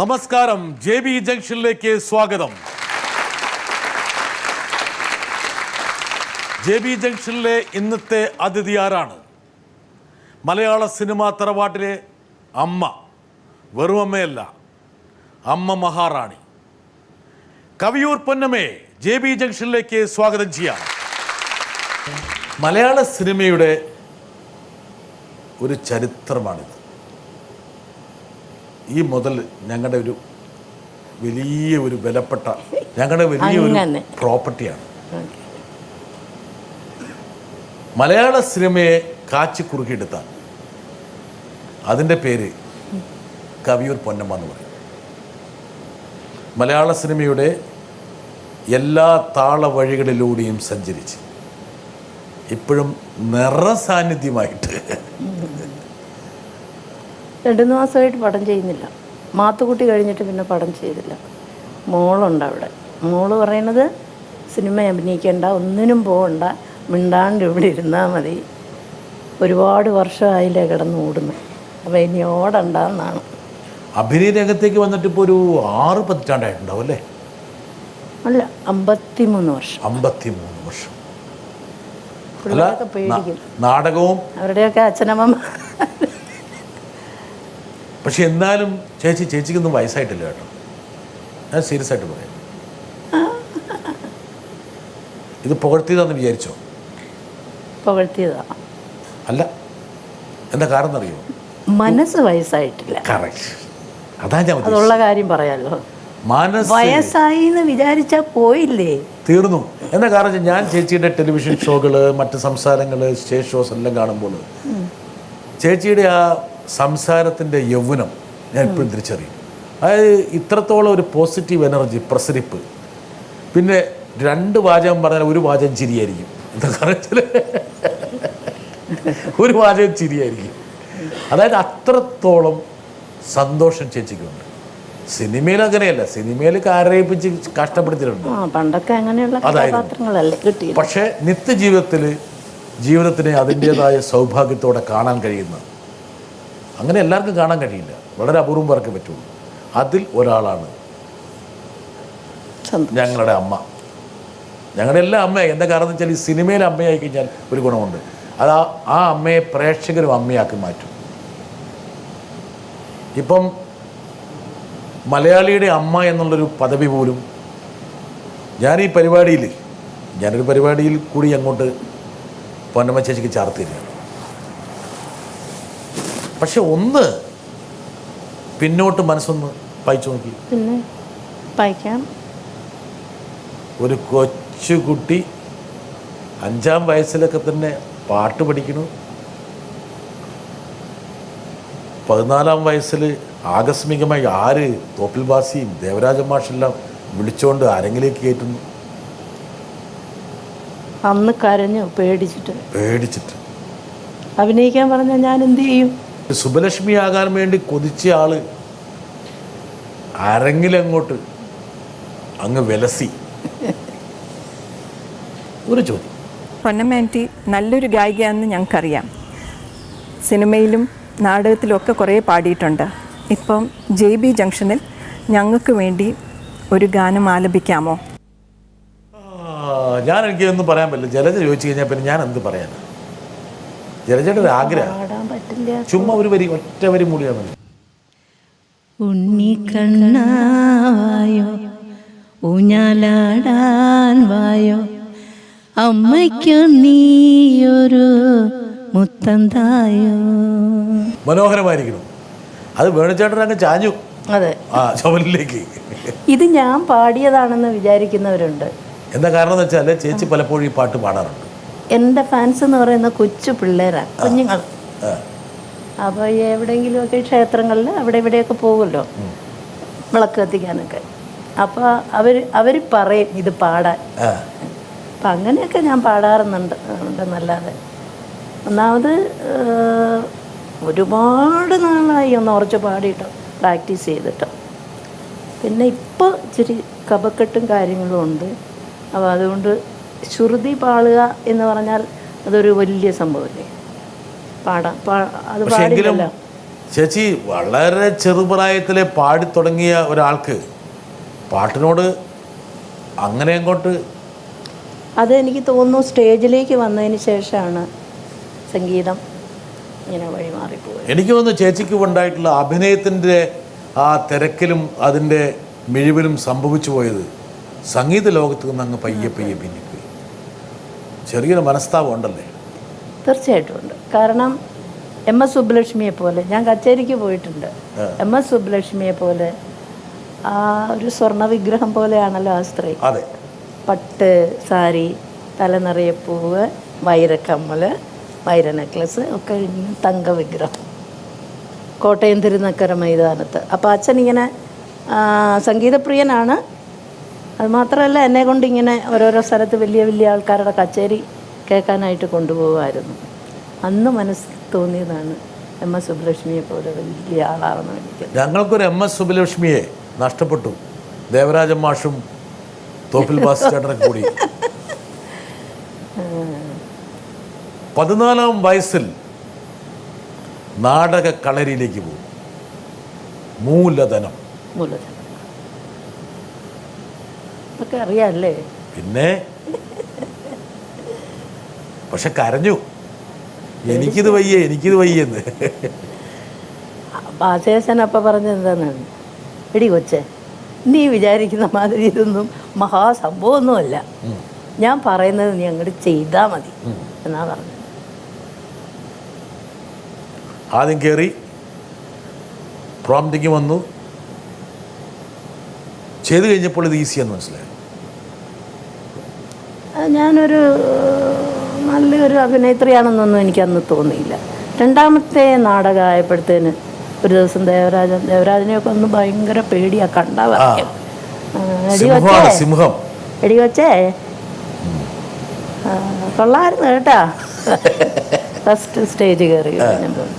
നമസ്കാരം, JB ജംഗ്ഷനിലേക്ക് സ്വാഗതം. JB ജംഗ്ഷനിലെ ഇന്നത്തെ അതിഥി ആരാണ്? മലയാള സിനിമാ തറവാട്ടിലെ അമ്മ, വെറും അമ്മയല്ല, അമ്മ മഹാറാണി. കവിയൂർ പൊന്നമ്മയെ JB ജംഗ്ഷനിലേക്ക് സ്വാഗതം ചെയ്യാം. മലയാള സിനിമയുടെ ഒരു ചരിത്രമാണിത്. ഈ മുതൽ ഞങ്ങളുടെ ഒരു വലിയ ഒരു വിലപ്പെട്ട, ഞങ്ങളുടെ വലിയൊരു പ്രോപ്പർട്ടിയാണ്. മലയാള സിനിമയെ കാച്ചി കുറുക്കിയെടുത്താൽ അതിൻ്റെ പേര് കവിയൂർ പൊന്നമ്മ എന്ന് പറയും. മലയാള സിനിമയുടെ എല്ലാ താള വഴികളിലൂടെയും സഞ്ചരിച്ച് ഇപ്പോഴും നിറസാന്നിധ്യമായിട്ട് 2 മാസമായിട്ട് പടം ചെയ്യുന്നില്ല. മാത്തുക്കുട്ടി കഴിഞ്ഞിട്ട് പിന്നെ പടം ചെയ്തില്ല. മോളുണ്ട് അവിടെ. മോള് പറയണത് സിനിമ അഭിനയിക്കേണ്ട, ഒന്നിനും പോകണ്ട, മിണ്ടാണ്ട് ഇവിടെ ഇരുന്നാൽ മതി. ഒരുപാട് വർഷമായില്ലേ കിടന്ന് ഓടുന്നു, അപ്പോൾ ഇനി ഓടണ്ടെന്നാണ്. അഭിനയ രംഗത്തേക്ക് വന്നിട്ട് ഇപ്പോൾ ഒരു 6 പതിറ്റാണ്ടായിട്ടുണ്ടാവും അല്ലേ? അല്ല, 53 വർഷം. 53 വർഷം. പിള്ളേരൊക്കെ പേടിക്കും. നാടകവും അവരുടെയൊക്കെ അച്ഛനമ്മ. പക്ഷെ എന്നാലും ചേച്ചിക്കൊന്നും വയസ്സായിട്ടില്ല കേട്ടോ. ഞാൻ സീരിയസ് ആയിട്ട് പറയാം. ഇത് പുകഴ്ത്തിയതാന്ന് വിചാരിച്ചോ? പുകഴ്ത്തിയതാ അല്ല. എന്താ കാരണം അറിയോ? മനസ്സ് വയസ്സായിട്ടില്ല. കറക്റ്റ്. അതാ ഞാൻ അതുള്ള കാര്യം പറയാലോ. വയസ്സായി എന്ന് വിചാരിച്ചാൽ പോയില്ലേ, തീർന്നു. എന്താ കാരണം, ഞാൻ ചേച്ചിയുടെ ടെലിവിഷൻ ഷോകൾ, മറ്റ് സംസാരങ്ങൾ, സ്റ്റേജ് ഷോസ് എല്ലാം കാണുമ്പോൾ ചേച്ചിയുടെ ആ സംസാരത്തിൻ്റെ യൗവനം ഞാൻ ഇപ്പോഴും തിരിച്ചറിയും. അതായത് ഇത്രത്തോളം ഒരു പോസിറ്റീവ് എനർജി, പ്രസരിപ്പ്. പിന്നെ 2 വാചകം പറഞ്ഞാൽ 1 വാചകം ചിരിയായിരിക്കും. എന്താ കാരണം, ഒരു വാചകം ചിരിയായിരിക്കും. അതായത് അത്രത്തോളം സന്തോഷം ചേച്ചിക്കുണ്ട്. സിനിമയിൽ അങ്ങനെയല്ല. സിനിമയിൽ കരയിപ്പിച്ച് കഷ്ടപ്പെടുത്തിയിട്ടുണ്ട് പണ്ടൊക്കെ, അങ്ങനെയുള്ള കഥാപാത്രങ്ങളല്ലേ കിട്ടിയത്. പക്ഷേ ജീവിതത്തിനെ അതിൻ്റേതായ സൗഭാഗ്യത്തോടെ കാണാൻ കഴിയുന്ന, അങ്ങനെ എല്ലാവർക്കും കാണാൻ കഴിയില്ല, വളരെ അപൂർവം പേർക്ക് പറ്റുള്ളൂ. അതിൽ ഒരാളാണ് ഞങ്ങളുടെ അമ്മ. ഞങ്ങളുടെ എല്ലാ അമ്മയായി. എന്താ കാരണം എന്ന് വെച്ചാൽ, ഈ സിനിമയിലെ അമ്മയായി കഴിഞ്ഞാൽ ഒരു ഗുണമുണ്ട്. അത് ആ അമ്മയെ പ്രേക്ഷകരും അമ്മയാക്കി മാറ്റും. ഇപ്പം മലയാളിയുടെ അമ്മ എന്നുള്ളൊരു പദവി പോലും ഞാനൊരു പരിപാടിയിൽ കൂടി അങ്ങോട്ട് പൊന്നമ്മ ചേച്ചിക്ക് ചാർത്തിരിക്കുകയാണ്. പക്ഷെ ഒന്ന് പിന്നോട്ട് മനസ്സൊന്ന് പായിച്ചു നോക്കി. പിന്നെ പായിക്കാം. ഒരു കൊച്ചുകുട്ടി 5-ാം വയസ്സിലൊക്കെ തന്നെ പാട്ട് പഠിക്കുന്നു. 14-ാം വയസ്സിൽ ആകസ്മികമായി തോപ്പിൽ ബാസിയും ദേവരാജ മാഷെല്ലാം വിളിച്ചുകൊണ്ട് അരങ്ങിലേക്ക് കയറ്റുന്നു. അന്ന് കരഞ്ഞു, പേടിച്ചിട്ട് അഭിനയിക്കാൻ പറഞ്ഞാൽ ഞാൻ എന്ത് ചെയ്യും? സുബലക്ഷ്മി ആകാൻ വേണ്ടി കൊതിച്ച ആള് അരങ്ങിലങ്ങോട്ട് അങ്ങ് വിലസി. ഒരു ചോദ്യം, പൊന്നമ്മേൻറ്റി നല്ലൊരു ഗായികയാണെന്ന് ഞങ്ങൾക്കറിയാം. സിനിമയിലും നാടകത്തിലുമൊക്കെ കുറേ പാടിയിട്ടുണ്ട്. ഇപ്പം JB ജംഗ്ഷനിൽ ഞങ്ങൾക്ക് വേണ്ടി ഒരു ഗാനം ആലപിക്കാമോ? എനിക്കൊന്നും പറയാൻ പറ്റില്ല. ജലജ ചോദിച്ചു കഴിഞ്ഞാൽ പിന്നെ ഞാൻ എന്ത് പറയാനാ? ജലജയുടെ ഒരു ആഗ്രഹം, ചുമ്മാ ഒരു വരി, ഒറ്റ വരി മൂളിയാൽ മതി. ഉണ്ണിക്കണ്ണാവായോ, ഊഞ്ഞാലാടാൻ വായോ, അമ്മയ്ക്കു നീയൊരു മുത്തന്തായോ. മനോഹരമായിരിക്കണം. അത് വേണുചേട്ടൻ അങ്ങ് ചാഞ്ഞു. അതെ, ചുമലിലേക്ക്. ഇത് ഞാൻ പാടിയതാണെന്ന് വിചാരിക്കുന്നവരുണ്ട്. എന്താ കാരണം എന്ന് വെച്ചാൽ, ചേച്ചി പലപ്പോഴും ഈ പാട്ട് പാടാറുണ്ട്. എൻ്റെ ഫാൻസ് എന്ന് പറയുന്ന കൊച്ചു പിള്ളേരാണ്, കുഞ്ഞുങ്ങൾ. അപ്പോൾ എവിടെയെങ്കിലുമൊക്കെ ക്ഷേത്രങ്ങളിൽ അവിടെ ഇവിടെയൊക്കെ പോകുമല്ലോ വിളക്ക് കത്തിക്കാനൊക്കെ. അപ്പോൾ അവർ പറയും ഇത് പാടാൻ. അപ്പം അങ്ങനെയൊക്കെ ഞാൻ പാടാറുണ്ടെന്നല്ലാതെ, ഒന്നാമത് ഒരുപാട് നാളായി ഒന്ന് ഉറച്ച് പാടിയിട്ടോ, പ്രാക്ടീസ് ചെയ്തിട്ടോ. പിന്നെ ഇപ്പോൾ ഇച്ചിരി കഫക്കെട്ടും കാര്യങ്ങളും ഉണ്ട്. അപ്പോൾ അതുകൊണ്ട് ശ്രുതി പാടുക എന്ന് പറഞ്ഞാൽ അതൊരു വലിയ സംഭവമല്ലേ. അത് പാടില്ല. ചേച്ചി വളരെ ചെറുപ്രായത്തിലെ പാടിത്തുടങ്ങിയ ഒരാൾക്ക് പാട്ടിനോട് അങ്ങനെ അങ്ങോട്ട് അത് എനിക്ക് തോന്നുന്നു സ്റ്റേജിലേക്ക് വന്നതിന് ശേഷമാണ് സംഗീതം ഇങ്ങനെ വഴിമാറിപ്പോയത്. എനിക്ക് തോന്നുന്നു ചേച്ചിക്ക് ഉണ്ടായിട്ടുള്ള അഭിനയത്തിൻ്റെ ആ തിരക്കിലും അതിൻ്റെ മിഴിവിലും സംഭവിച്ചു പോയത് സംഗീത ലോകത്ത് നിന്ന് അങ്ങ് പയ്യെ പിന്നിപ്പോയി. ചെറിയൊരു മനസ്താപം ഉണ്ടല്ലേ? തീർച്ചയായിട്ടും ഉണ്ട്. കാരണം MS സുബ്ബലക്ഷ്മിയെ പോലെ ഞാൻ കച്ചേരിക്ക് പോയിട്ടുണ്ട്. MS സുബ്ബലക്ഷ്മിയെ പോലെ ആ ഒരു സ്വർണ്ണ വിഗ്രഹം പോലെയാണല്ലോ ആ സ്ത്രീ. അതെ. പട്ട് സാരി, തല നിറയെ പൂവ്, വൈരക്കമ്മൽ, വൈര നെക്ലസ് ഒക്കെ തങ്ക വിഗ്രഹം, കോട്ടയം തിരുനക്കര മൈതാനത്ത്. അപ്പോൾ അച്ഛൻ ഇങ്ങനെ സംഗീതപ്രിയനാണ്. അതുമാത്രമല്ല എന്നെ കൊണ്ട് ഇങ്ങനെ ഓരോരോ സ്ഥലത്ത് വലിയ വലിയ ആൾക്കാരുടെ കച്ചേരി കേൾക്കാനായിട്ട് കൊണ്ടുപോകുമായിരുന്നു. അന്ന് മനസ്സിൽ തോന്നിയതാണ് MS സുബ്ബലക്ഷ്മിയെ പോലെ വലിയ ആളാണെന്ന് എനിക്ക്. ഞങ്ങൾക്കൊരു MS സുബ്ബലക്ഷ്മിയെ നഷ്ടപ്പെട്ടു. ദേവരാജൻ മാഷും തോപ്പിൽ ഭാസ്കരനും കൂടി 14-ാം വയസ്സിൽ നാടക കളരിയിലേക്ക് പോകും. മൂലധനം ഒക്കെ അറിയാമല്ലേ? പിന്നെ പക്ഷെ കരഞ്ഞു, എനിക്കിത് വയ്യെന്ന്. ഭാഷേശൻ അപ്പം പറഞ്ഞത് എന്താണെന്നാണ്, എടി കൊച്ചേ, നീ വിചാരിക്കുന്ന മാതിരി ഇതൊന്നും മഹാസംഭവമൊന്നുമല്ല, ഞാൻ പറയുന്നത് നീ അങ്ങോട്ട് ചെയ്താൽ മതി എന്നാ പറഞ്ഞത്. ആദ്യം കയറി പ്രോംപ്റ്റിങ് വന്നു, ചെയ്ത് കഴിഞ്ഞപ്പോൾ ഇത് ഈസിയാന്ന് മനസ്സിലായി. ഞാനൊരു നല്ലൊരു അഭിനേത്രിയാണെന്നൊന്നും എനിക്കന്ന് തോന്നിയില്ല. രണ്ടാമത്തെ നാടകമായപ്പോഴത്തേന് ഒരു ദിവസം ദേവരാജനെയൊക്കെ ഒന്ന് ഭയങ്കര പേടിയാ കണ്ടാ പറയാം. സിംഹം എടി കൊച്ചേ കൊള്ളായിരുന്നു കേട്ടാ. ഫസ്റ്റ് സ്റ്റേജ് കയറി കഴിഞ്ഞപ്പോൾ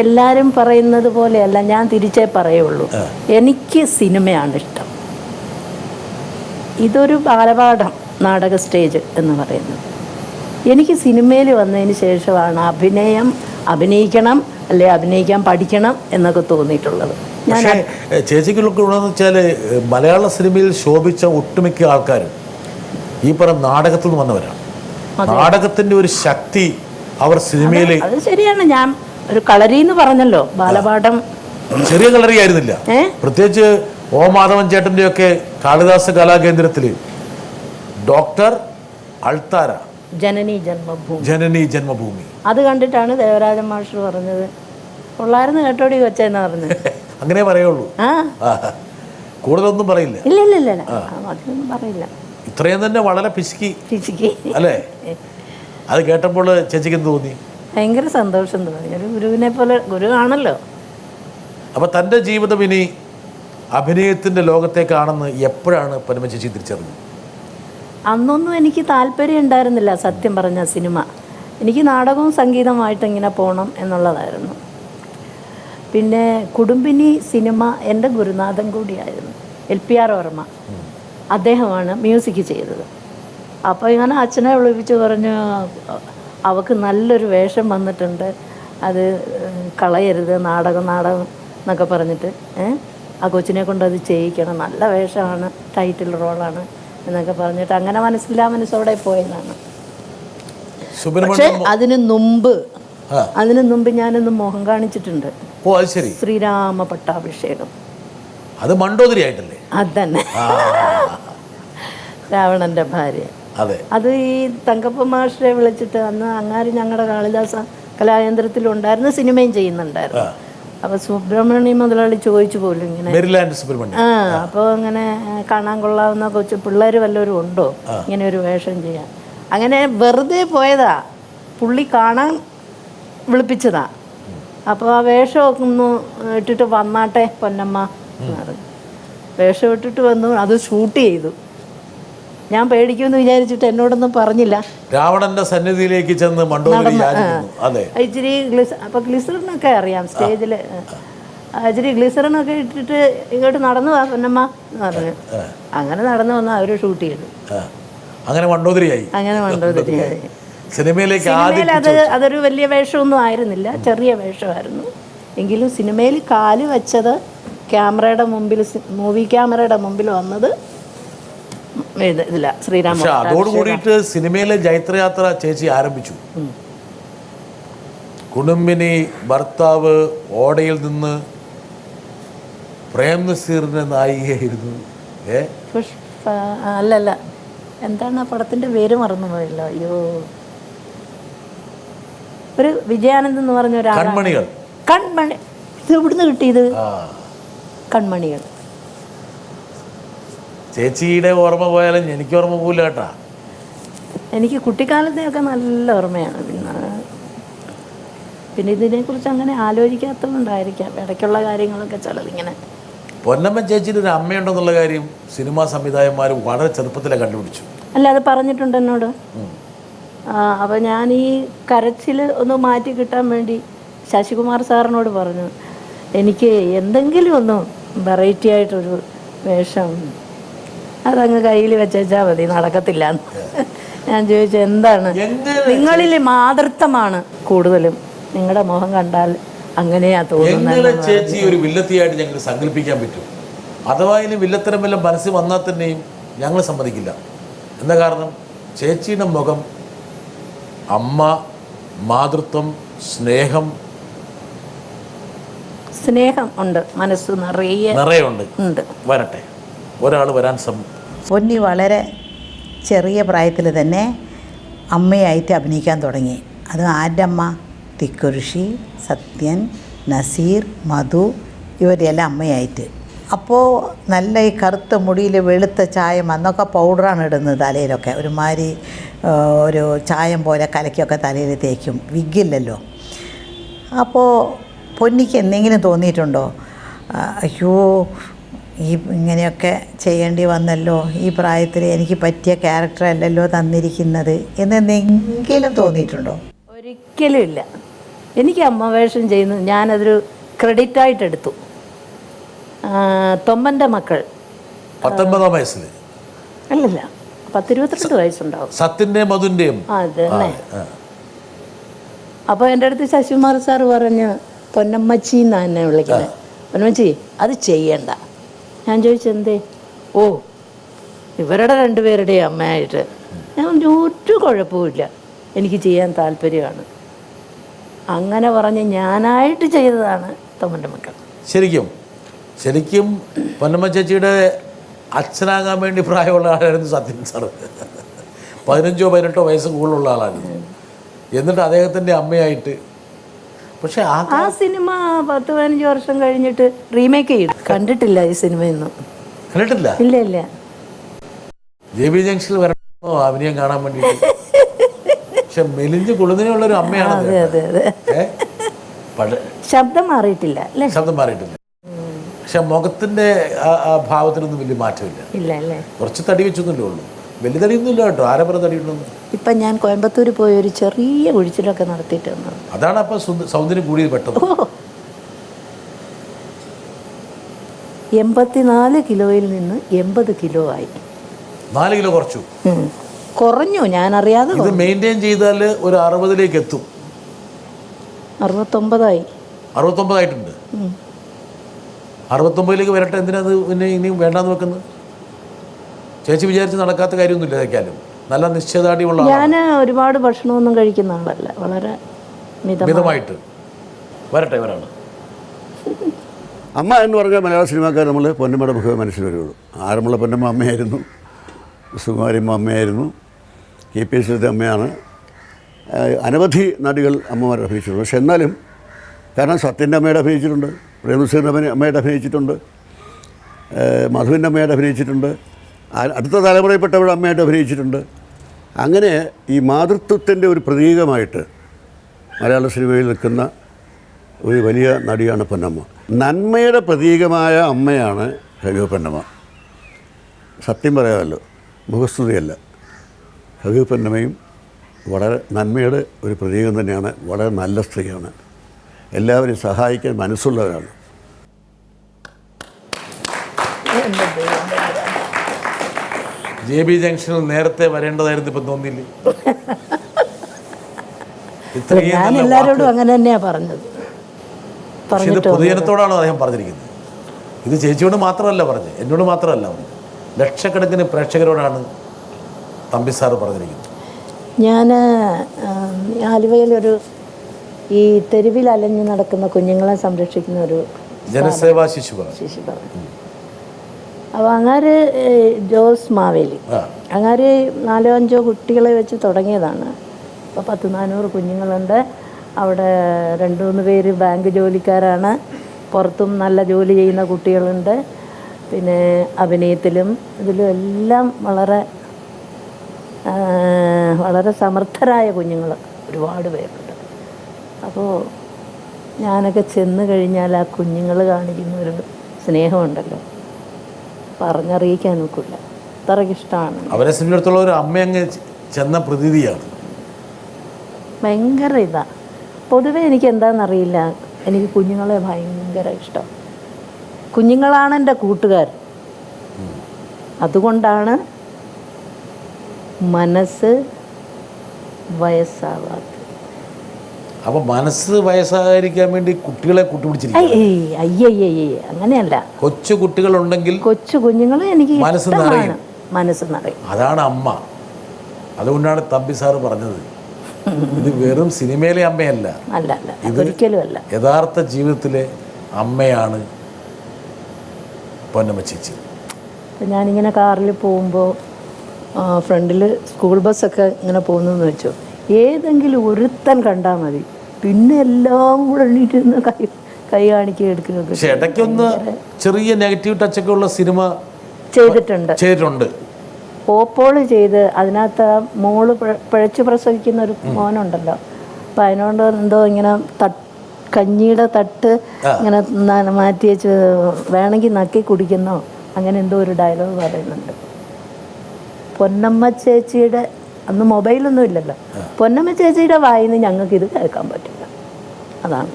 എല്ലാവരും പറയുന്നത് പോലെയല്ല, ഞാൻ തിരിച്ചേ പറയുള്ളൂ. എനിക്ക് സിനിമയാണ് ഇഷ്ടം. ഇതൊരു ബാലപാഠം നാടക സ്റ്റേജ് എന്ന് പറയുന്നത്. എനിക്ക് സിനിമയിൽ വന്നതിന് ശേഷമാണ് അഭിനയിക്കണം അല്ലെ അഭിനയിക്കാൻ പഠിക്കണം എന്നൊക്കെ തോന്നിയിട്ടുള്ളത്. ഞാൻ ചേച്ചിക്കുള്ളതെന്ന് വെച്ചാൽ മലയാള സിനിമയിൽ ശോഭിച്ച ഒട്ടുമിക്ക ആൾക്കാരും ഈ പറഞ്ഞ നാടകത്തിൽ നിന്ന് വന്നവരാണ്. നാടകത്തിന്റെ ഒരു ശക്തി അവർ സിനിമയിൽ. അത് ശരിയാണ്. ഞാൻ ഒരു കളരി എന്ന് പറഞ്ഞല്ലോ, ബാലപാഠം ചെറിയ കളരി ആയിരുന്നില്ല. പ്രത്യേകിച്ച് O. മാധവൻ ചേട്ടൻ്റെ ഒക്കെ കാളിദാസ കലാകേന്ദ്രത്തിൽ ഡോക്ടർ അൾത്താര, ജനനി ജന്മഭൂമി അത് കണ്ടിട്ടാണ് ദേവരാജൻ മാസ്റ്റർ പറഞ്ഞത്, കൊള്ളായിരുന്നു കേട്ടോടി വെച്ചെന്ന് പറഞ്ഞത്. അങ്ങനെ പറയുള്ളൂ, കൂടുതലൊന്നും പറയില്ല. ഇല്ല അതൊന്നും പറയില്ല. ഇത്രയും തന്നെ വളരെ പിശുക്കി അല്ലേ? അത് കേട്ടപ്പോൾ ചേച്ചിക്ക് എന്ത് തോന്നി? ഭയങ്കര സന്തോഷം തോന്നി. ഒരു ഗുരുവിനെ പോലെ, ഗുരു ആണല്ലോ. അപ്പോൾ തൻ്റെ ജീവിതം ഇനി അഭിനയത്തിൻ്റെ ലോകത്തേക്കാണെന്ന് എപ്പോഴാണ് പരമ ചേച്ചി തിരിച്ചറിഞ്ഞത്? അന്നൊന്നും എനിക്ക് താല്പര്യം ഉണ്ടായിരുന്നില്ല സത്യം പറഞ്ഞ സിനിമ. എനിക്ക് നാടകവും സംഗീതമായിട്ട് ഇങ്ങനെ പോകണം എന്നുള്ളതായിരുന്നു. പിന്നെ കുടുംബിനി സിനിമ എൻ്റെ ഗുരുനാഥൻ കൂടിയായിരുന്നു, LPR വർമ്മ. അദ്ദേഹമാണ് മ്യൂസിക് ചെയ്തത്. അപ്പോൾ ഇങ്ങനെ അച്ഛനെ വിളിപ്പിച്ച് പറഞ്ഞു, അവൾക്ക് നല്ലൊരു വേഷം വന്നിട്ടുണ്ട്, അത് കളയരുത്, നാടകം എന്നൊക്കെ പറഞ്ഞിട്ട് ആ കൊച്ചിനെ കൊണ്ട് അത് ചെയ്യിക്കണം, നല്ല വേഷമാണ്, ടൈറ്റിൽ റോളാണ് എന്നൊക്കെ പറഞ്ഞിട്ട് അങ്ങനെ മനസ്സോടെ പോയതാണ്. പക്ഷേ അതിനു മുമ്പ് ഞാനൊന്ന് മോഹം കാണിച്ചിട്ടുണ്ട്. ഓ അത് ശരി. ശ്രീരാമ പട്ടാഭിഷേകം. അത് മണ്ടോദരി ആയിട്ടല്ലേ? അതന്നെ, രാവണന്റെ ഭാര്യ. അത് ഈ തങ്കപ്പ മാഷിനെ വിളിച്ചിട്ട് അന്ന് അങ്ങാരി ഞങ്ങളുടെ കാളിദാസ കലാകേന്ദ്രത്തിലുണ്ടായിരുന്നു, സിനിമയും ചെയ്യുന്നുണ്ടായിരുന്നു. അപ്പോൾ സുബ്രഹ്മണ്യ മുതലാളി ചോദിച്ചു പോലും ഇങ്ങനെ, അപ്പോൾ ഇങ്ങനെ കാണാൻ കൊള്ളാവുന്ന കൊച്ചു പിള്ളേർ വല്ലവരും ഉണ്ടോ ഇങ്ങനെ ഒരു വേഷം ചെയ്യാൻ. അങ്ങനെ വെറുതെ പോയതാ, പുള്ളി കാണാൻ വിളിപ്പിച്ചതാ. അപ്പോൾ ആ വേഷമൊക്കെ ഒന്ന് ഇട്ടിട്ട് വന്നാട്ടെ പൊന്നമ്മ എന്ന് പറഞ്ഞു. വേഷം ഇട്ടിട്ട് വന്നു, അത് ഷൂട്ട് ചെയ്തു. ഞാൻ പേടിക്കുമെന്ന് വിചാരിച്ചിട്ട് എന്നോടൊന്നും പറഞ്ഞില്ല. രാവണന്റെ സന്നിധിയിലേക്ക് ചെന്ന് ഇച്ചിരി അപ്പോൾ ഗ്ലിസറിനൊക്കെ അറിയാം സ്റ്റേജിൽ. ഇച്ചിരി ഗ്ലിസറിനൊക്കെ ഇട്ടിട്ട് ഇങ്ങോട്ട് നടന്നു വാ പൊന്നമ്മ എന്ന് പറഞ്ഞു. അങ്ങനെ നടന്നു വന്നാൽ അവർ ഷൂട്ട് ചെയ്തു. അങ്ങനെ മണ്ടോദരിയായി. സിനിമയിലേക്ക് സിനിമയിൽ ആദ്യം അതൊരു വലിയ വേഷമൊന്നും ആയിരുന്നില്ല, ചെറിയ വേഷമായിരുന്നു. എങ്കിലും സിനിമയിൽ കാല് വെച്ചത് ക്യാമറയുടെ മുമ്പിൽ, മൂവി ക്യാമറയുടെ മുമ്പിൽ വന്നത് ഇതില്ല, ശ്രീരാമ. പക്ഷെ അതോട് കൂടിയിട്ട് സിനിമയിലെ ജൈത്രയാത്ര ചേച്ചി ആരംഭിച്ചു. കുടുംബിനി ഭർത്താവ്, ഓടയിൽ നിന്ന്, പ്രേം നസീറിന്റെ നായികയായിരുന്നു. പുഷ്പ അല്ലല്ല, എന്താണ് ആ പടത്തിന്റെ പേര് മറന്നുപോയല്ലോ. അയ്യോ, ഒരു വിജയാനന്ദ് എന്ന് പറഞ്ഞ ഒരാൾ. കൺമണികൾ. കൺമണി, ഇത് ഇവിടുന്ന് കിട്ടിയത് കൺമണികൾ. ചേച്ചിയുടെ ഓർമ്മ പോയാലും എനിക്ക് ഓർമ്മ പോകില്ല കേട്ടാ. എനിക്ക് കുട്ടിക്കാലത്തെയൊക്കെ നല്ല ഓർമ്മയാണ്. പിന്നെ ഇതിനെക്കുറിച്ച് അങ്ങനെ ആലോചിക്കാത്തതുകൊണ്ടായിരിക്കാം ഇടയ്ക്കുള്ള കാര്യങ്ങളൊക്കെ ചിലതിങ്ങനെ. പൊന്നമ്മ ചേച്ചിയുടെ ഒരു അമ്മയുണ്ടെന്നുള്ള കാര്യം സിനിമാ സംവിധായകന്മാർ വളരെ ചെറുപ്പത്തിലെ കണ്ടുപിടിച്ചു. അല്ല, അത് പറഞ്ഞിട്ടുണ്ട് എന്നോട്. അപ്പോൾ ഞാൻ ഈ കരച്ചിൽ ഒന്ന് മാറ്റി കിട്ടാൻ വേണ്ടി ശശികുമാർ സാറിനോട് പറഞ്ഞു, എനിക്ക് എന്തെങ്കിലും ഒന്ന് വെറൈറ്റി ആയിട്ടൊരു വേഷം അതങ്ങ് കയ്യിൽ വെച്ചാൽ മതി, നടക്കത്തില്ല. ഞാൻ ചോദിച്ചു, എന്താണ്? നിങ്ങളിൽ മാതൃത്വമാണ് കൂടുതലും, നിങ്ങളുടെ മുഖം കണ്ടാൽ അങ്ങനെയാ തോന്നുന്നത്. ചേച്ചി ഒരു വില്ലത്തിയായിട്ട് ഞങ്ങൾ സങ്കല്പിക്കാൻ പറ്റും. അഥവാ ഇനി വില്ലത്തരം വല്ല മനസ്സിൽ വന്നാൽ തന്നെയും ഞങ്ങൾ സമ്മതിക്കില്ല. എന്താ കാരണം? ചേച്ചിയുടെ മുഖം അമ്മ, മാതൃത്വം, സ്നേഹം ഉണ്ട്, മനസ്സ് നിറയെ ഉണ്ട്. വരട്ടെ, ഒരാൾ വരാൻ പൊന്നി വളരെ ചെറിയ പ്രായത്തിൽ തന്നെ അമ്മയായിട്ട് അഭിനയിക്കാൻ തുടങ്ങി. അത് ആരുടെ അമ്മ? തിക്കുറിശി, സത്യൻ, നസീർ, മധു, ഇവരെല്ലാം അമ്മയായിട്ട്. അപ്പോൾ നല്ല ഈ കറുത്ത മുടിയിൽ വെളുത്ത ചായം, അന്നൊക്കെ പൗഡറാണ് ഇടുന്നത് തലയിലൊക്കെ, ഒരുമാതിരി ഒരു ചായം പോലെ കലക്കൊക്കെ തലയിൽ തേക്കും, വിഗില്ലല്ലോ. അപ്പോൾ പൊന്നിക്ക് എന്തെങ്കിലും തോന്നിയിട്ടുണ്ടോ, അയ്യോ ഈ ഇങ്ങനെയൊക്കെ ചെയ്യേണ്ടി വന്നല്ലോ, ഈ പ്രായത്തിൽ എനിക്ക് പറ്റിയ ക്യാരക്ടറല്ലല്ലോ തന്നിരിക്കുന്നത് എന്നെന്തെങ്കിലും തോന്നിയിട്ടുണ്ടോ? ഒരിക്കലും ഇല്ല. എനിക്ക് അമ്മ വേഷം ചെയ്യുന്നത് ഞാനതൊരു ക്രെഡിറ്റായിട്ട് എടുത്തു. തൊമ്മൻ്റെ മക്കൾ 19 വയസ്സിൽ അല്ലല്ല, 22 വയസ്സുണ്ടാവും. സത്യൻ്റെയും മധുൻ്റെയും. അതന്നെ. അപ്പോൾ എൻ്റെ അടുത്ത് ശശികുമാർ സാർ പറഞ്ഞു, പൊന്നമ്മച്ചി എന്നാണ് എന്നെ വിളിക്കുന്നത്, പൊന്നമ്മച്ചി അത് ചെയ്യണ്ട. ഞാൻ ചോദിച്ചു, എന്തേ? ഓ, ഇവരുടെ രണ്ടുപേരുടെയും അമ്മയായിട്ട്. ഞാൻ ഒരു കുഴപ്പമില്ല, എനിക്ക് ചെയ്യാൻ താല്പര്യമാണ്. അങ്ങനെ പറഞ്ഞ് ഞാനായിട്ട് ചെയ്തതാണ് തൊമ്മൻ്റെ മക്കൾ. ശരിക്കും പൊന്നമ്മ ചേച്ചിയുടെ അച്ഛനാകാൻ വേണ്ടി പ്രായമുള്ള ആളായിരുന്നു സത്യൻ സാറ്. 15-18 വയസ്സ് കൂടുതലുള്ള ആളായിരുന്നു. എന്നിട്ട് അദ്ദേഹത്തിൻ്റെ അമ്മയായിട്ട്. പക്ഷെ ആ സിനിമ 10-15 വർഷം കഴിഞ്ഞിട്ട് റീമേക്ക് ചെയ്തു. കണ്ടിട്ടില്ല ഈ സിനിമയൊന്നും. കണ്ടിട്ടില്ല? ഇല്ല. JB ജംഗ്ഷനിൽ വരണോ അഭിനയം കാണാൻ വേണ്ടിയിട്ട്. പക്ഷെ മെലിഞ്ച് കുളുന്നതിനുള്ളൊരു അമ്മയാണ്. ശബ്ദം മാറിയിട്ടില്ല അല്ലേ? ശബ്ദം മാറിയിട്ടില്ല. പക്ഷെ മുഖത്തിന്റെ ആ ഭാവത്തിനൊന്നും വലിയ മാറ്റമില്ല. ഇല്ല. കുറച്ച് തടി വെച്ചൊന്നുമില്ലേ ഉള്ളൂ, വലിയ തടിയൊന്നുമില്ല കേട്ടോ. ആരപ്പുറ തടിയുണ്ടെന്ന്. ഇപ്പം ഞാൻ കോയമ്പത്തൂർ പോയി ഒരു ചെറിയ ഒഴിച്ചിലൊക്കെ നടത്തിയിട്ട് വന്നത്. അതാണ് അപ്പം സൗന്ദര്യം കൂടിയത് പെട്ടെന്ന്. 84 കിലോയിൽ നിന്ന് 80 കിലോ ആയി. 4 കിലോ കുറഞ്ഞു, ഞാൻ അറിയാതെ. ഇത് മെയിൻറ്റെയിൻ ചെയ്താൽ ഒരു 60-ലേക്ക് എത്തും. 69 ആയിട്ടുണ്ട്. 69-ലേക്ക് വരട്ടെ. എന്തിനാത് പിന്നെ ഇനിയും വേണ്ടാന്ന് വെക്കുന്നത്? ചേച്ചി വിചാരിച്ച് നടക്കാത്ത കാര്യമൊന്നുമില്ല. ഇതൊക്കെയാലും നല്ല നിശ്ചയദാർഢ്യമുള്ള. ഞാൻ ഒരുപാട് ഭക്ഷണമൊന്നും കഴിക്കുന്ന ആളല്ല, വളരെ മിതമായിട്ട് വരട്ടെ ഒരാൾ. അമ്മ എന്ന് പറഞ്ഞാൽ മലയാള സിനിമാക്കാർ നമ്മൾ പൊന്നമ്മയുടെ മുഖമേ മനസ്സിൽ വരുള്ളൂ. ആരമുള്ള പൊന്നമ്മ അമ്മയായിരുന്നു, സുകുമാരിയമ്മ അമ്മയായിരുന്നു, KPS അമ്മയാണ്. അനവധി നടികൾ അമ്മമാരെ അഭിനയിച്ചിട്ടുണ്ട്. പക്ഷെ എന്നാലും കാരണം സത്യൻ്റെ അമ്മയുടെ അഭിനയിച്ചിട്ടുണ്ട്, പ്രേംനസീറിൻ്റെ അമ്മയുടെ അഭിനയിച്ചിട്ടുണ്ട്, മധുവിൻ്റെ അമ്മയുടെ അഭിനയിച്ചിട്ടുണ്ട്, അടുത്ത തലമുറയിൽപ്പെട്ടവരുടെ അമ്മയായിട്ട് അഭിനയിച്ചിട്ടുണ്ട്. അങ്ങനെ ഈ മാതൃത്വത്തിൻ്റെ ഒരു പ്രതീകമായിട്ട് മലയാള സിനിമയിൽ നിൽക്കുന്ന ഒരു വലിയ നടിയാണ് പൊന്നമ്മ. നന്മയുടെ പ്രതീകമായ അമ്മയാണ് ഹബീബ പൊന്നമ്മ. സത്യം പറയാമല്ലോ, മുഖസ്തുതിയല്ല. ഹബീബ പൊന്നമ്മയും വളരെ നന്മയുടെ ഒരു പ്രതീകം തന്നെയാണ്. വളരെ നല്ല സ്ത്രീയാണ്, എല്ലാവരെയും സഹായിക്കാൻ മനസ്സുള്ളവരാണ്. JB ജംഗ്ഷനിൽ നേരത്തെ വരേണ്ടതായിരുന്നു, ഇപ്പം തോന്നിയില്ലേ? ഇത്രയും ഞാൻ നല്ല എല്ലാവരോടും അങ്ങനെ തന്നെയാണ് പറഞ്ഞത്. പക്ഷേ ഇത് പൊതുജനത്തോടാണ് അദ്ദേഹം പറഞ്ഞിരിക്കുന്നത്. ഇത് ചേച്ചിയോട് മാത്രമല്ല പറഞ്ഞത്, എന്നോട് മാത്രമല്ല പറഞ്ഞത്, ലക്ഷക്കണക്കിന് പ്രേക്ഷകരോടാണ് തമ്പി സാറ് പറഞ്ഞിരിക്കുന്നത്. ഞാൻ ആലുവയിലൊരു ഈ തെരുവിൽ അലഞ്ഞു നടക്കുന്ന കുഞ്ഞുങ്ങളെ സംരക്ഷിക്കുന്ന ഒരു ജനസേവാ ശിശുഭവൻ. അപ്പോൾ അങ്ങാര് ജോസ് മാവേലി അങ്ങാര് 4-5 കുട്ടികളെ വെച്ച് തുടങ്ങിയതാണ്. അപ്പോൾ 100-400 കുഞ്ഞുങ്ങളുണ്ട്. അവിടെ 2-3 പേര് ബാങ്ക് ജോലിക്കാരാണ്. പുറത്തും നല്ല ജോലി ചെയ്യുന്ന കുട്ടികളുണ്ട്. പിന്നെ അഭിനയത്തിലും ഇതിലും എല്ലാം വളരെ സമർത്ഥരായ കുഞ്ഞുങ്ങൾ ഒരുപാട് പേരുണ്ട്. അപ്പോൾ ഞാനൊക്കെ ചെന്ന് കഴിഞ്ഞാൽ ആ കുഞ്ഞുങ്ങൾ കാണിക്കുന്ന ഒരു സ്നേഹമുണ്ടല്ലോ, പറഞ്ഞറിയിക്കാൻ നോക്കില്ല, അത്രയ്ക്കിഷ്ടമാണ്. അവരെ സംബന്ധിച്ചിടത്തോളം ഒരു അമ്മയങ്ങ് ചെന്ന പ്രതീതിയാണ്. ഭയങ്കര ഇതാണ്. പൊതുവേ എനിക്ക് എന്താണെന്നറിയില്ല, എനിക്ക് കുഞ്ഞുങ്ങളെ ഭയങ്കര ഇഷ്ടം. കുഞ്ഞുങ്ങളാണ് എൻ്റെ കൂട്ടുകാർ. അതുകൊണ്ടാണ് മനസ്സ് വയസ്സാവാത്തത്. അപ്പോൾ മനസ്സ് വയസ്സായിരിക്കാൻ വേണ്ടി കുട്ടികളെ കൂട്ടുപിടിച്ചിരിക്കും. അയ്യയ്യേ, അങ്ങനെയല്ല. കൊച്ചു കുട്ടികളുണ്ടെങ്കിൽ കൊച്ചു കുഞ്ഞുങ്ങൾ എനിക്ക് മനസ്സ് നിറയും. മനസ്സ് നിറയും. അതാണ് അമ്മ. അതുകൊണ്ടാണ് തമ്പി സാറ് പറഞ്ഞത്, ഇത് വെറും സിനിമയിലെ അമ്മയല്ല, അല്ല അല്ല, ഒരിക്കലും അല്ല, യഥാർത്ഥ ജീവിതത്തിലെ അമ്മയാണ് പൊന്നമ്മ ചേച്ചി. ഞാനിങ്ങനെ കാറിൽ പോകുമ്പോൾ ഫ്രണ്ടിൽ സ്കൂൾ ബസ്സൊക്കെ ഇങ്ങനെ പോകുന്നതെന്ന് വെച്ചോ, ഏതെങ്കിലും ഒരുത്തൻ കണ്ടാൽ മതി, പിന്നെ എല്ലാം കൂടെ എണ്ണീട്ടിരുന്ന് കൈ കാണിക്കുക എടുക്കുകയൊക്കെ. പക്ഷെ ഇടയ്ക്കൊന്ന് ചെറിയ നെഗറ്റീവ് ടച്ചൊക്കെ ഉള്ള സിനിമ ചെയ്തിട്ടുണ്ട്. പോപ്പോള് ചെയ്ത് അതിനകത്ത് മോള് പിഴച്ചു പ്രസവിക്കുന്ന ഒരു മോനുണ്ടല്ലോ, അപ്പം അതിനോട് എന്തോ ഇങ്ങനെ കഞ്ഞിയുടെ തട്ട് ഇങ്ങനെ മാറ്റി വെച്ച് വേണമെങ്കിൽ നക്കി കുടിക്കുന്നോ അങ്ങനെ എന്തോ ഒരു ഡയലോഗ് പറയുന്നുണ്ട്. പൊന്നമ്മ ചേച്ചിയുടെ അന്ന് മൊബൈലൊന്നും ഇല്ലല്ലോ, പൊന്നമ്മ ചേച്ചിയുടെ വായിന്ന് ഞങ്ങൾക്കിത് കേൾക്കാൻ പറ്റില്ല. അതാണ്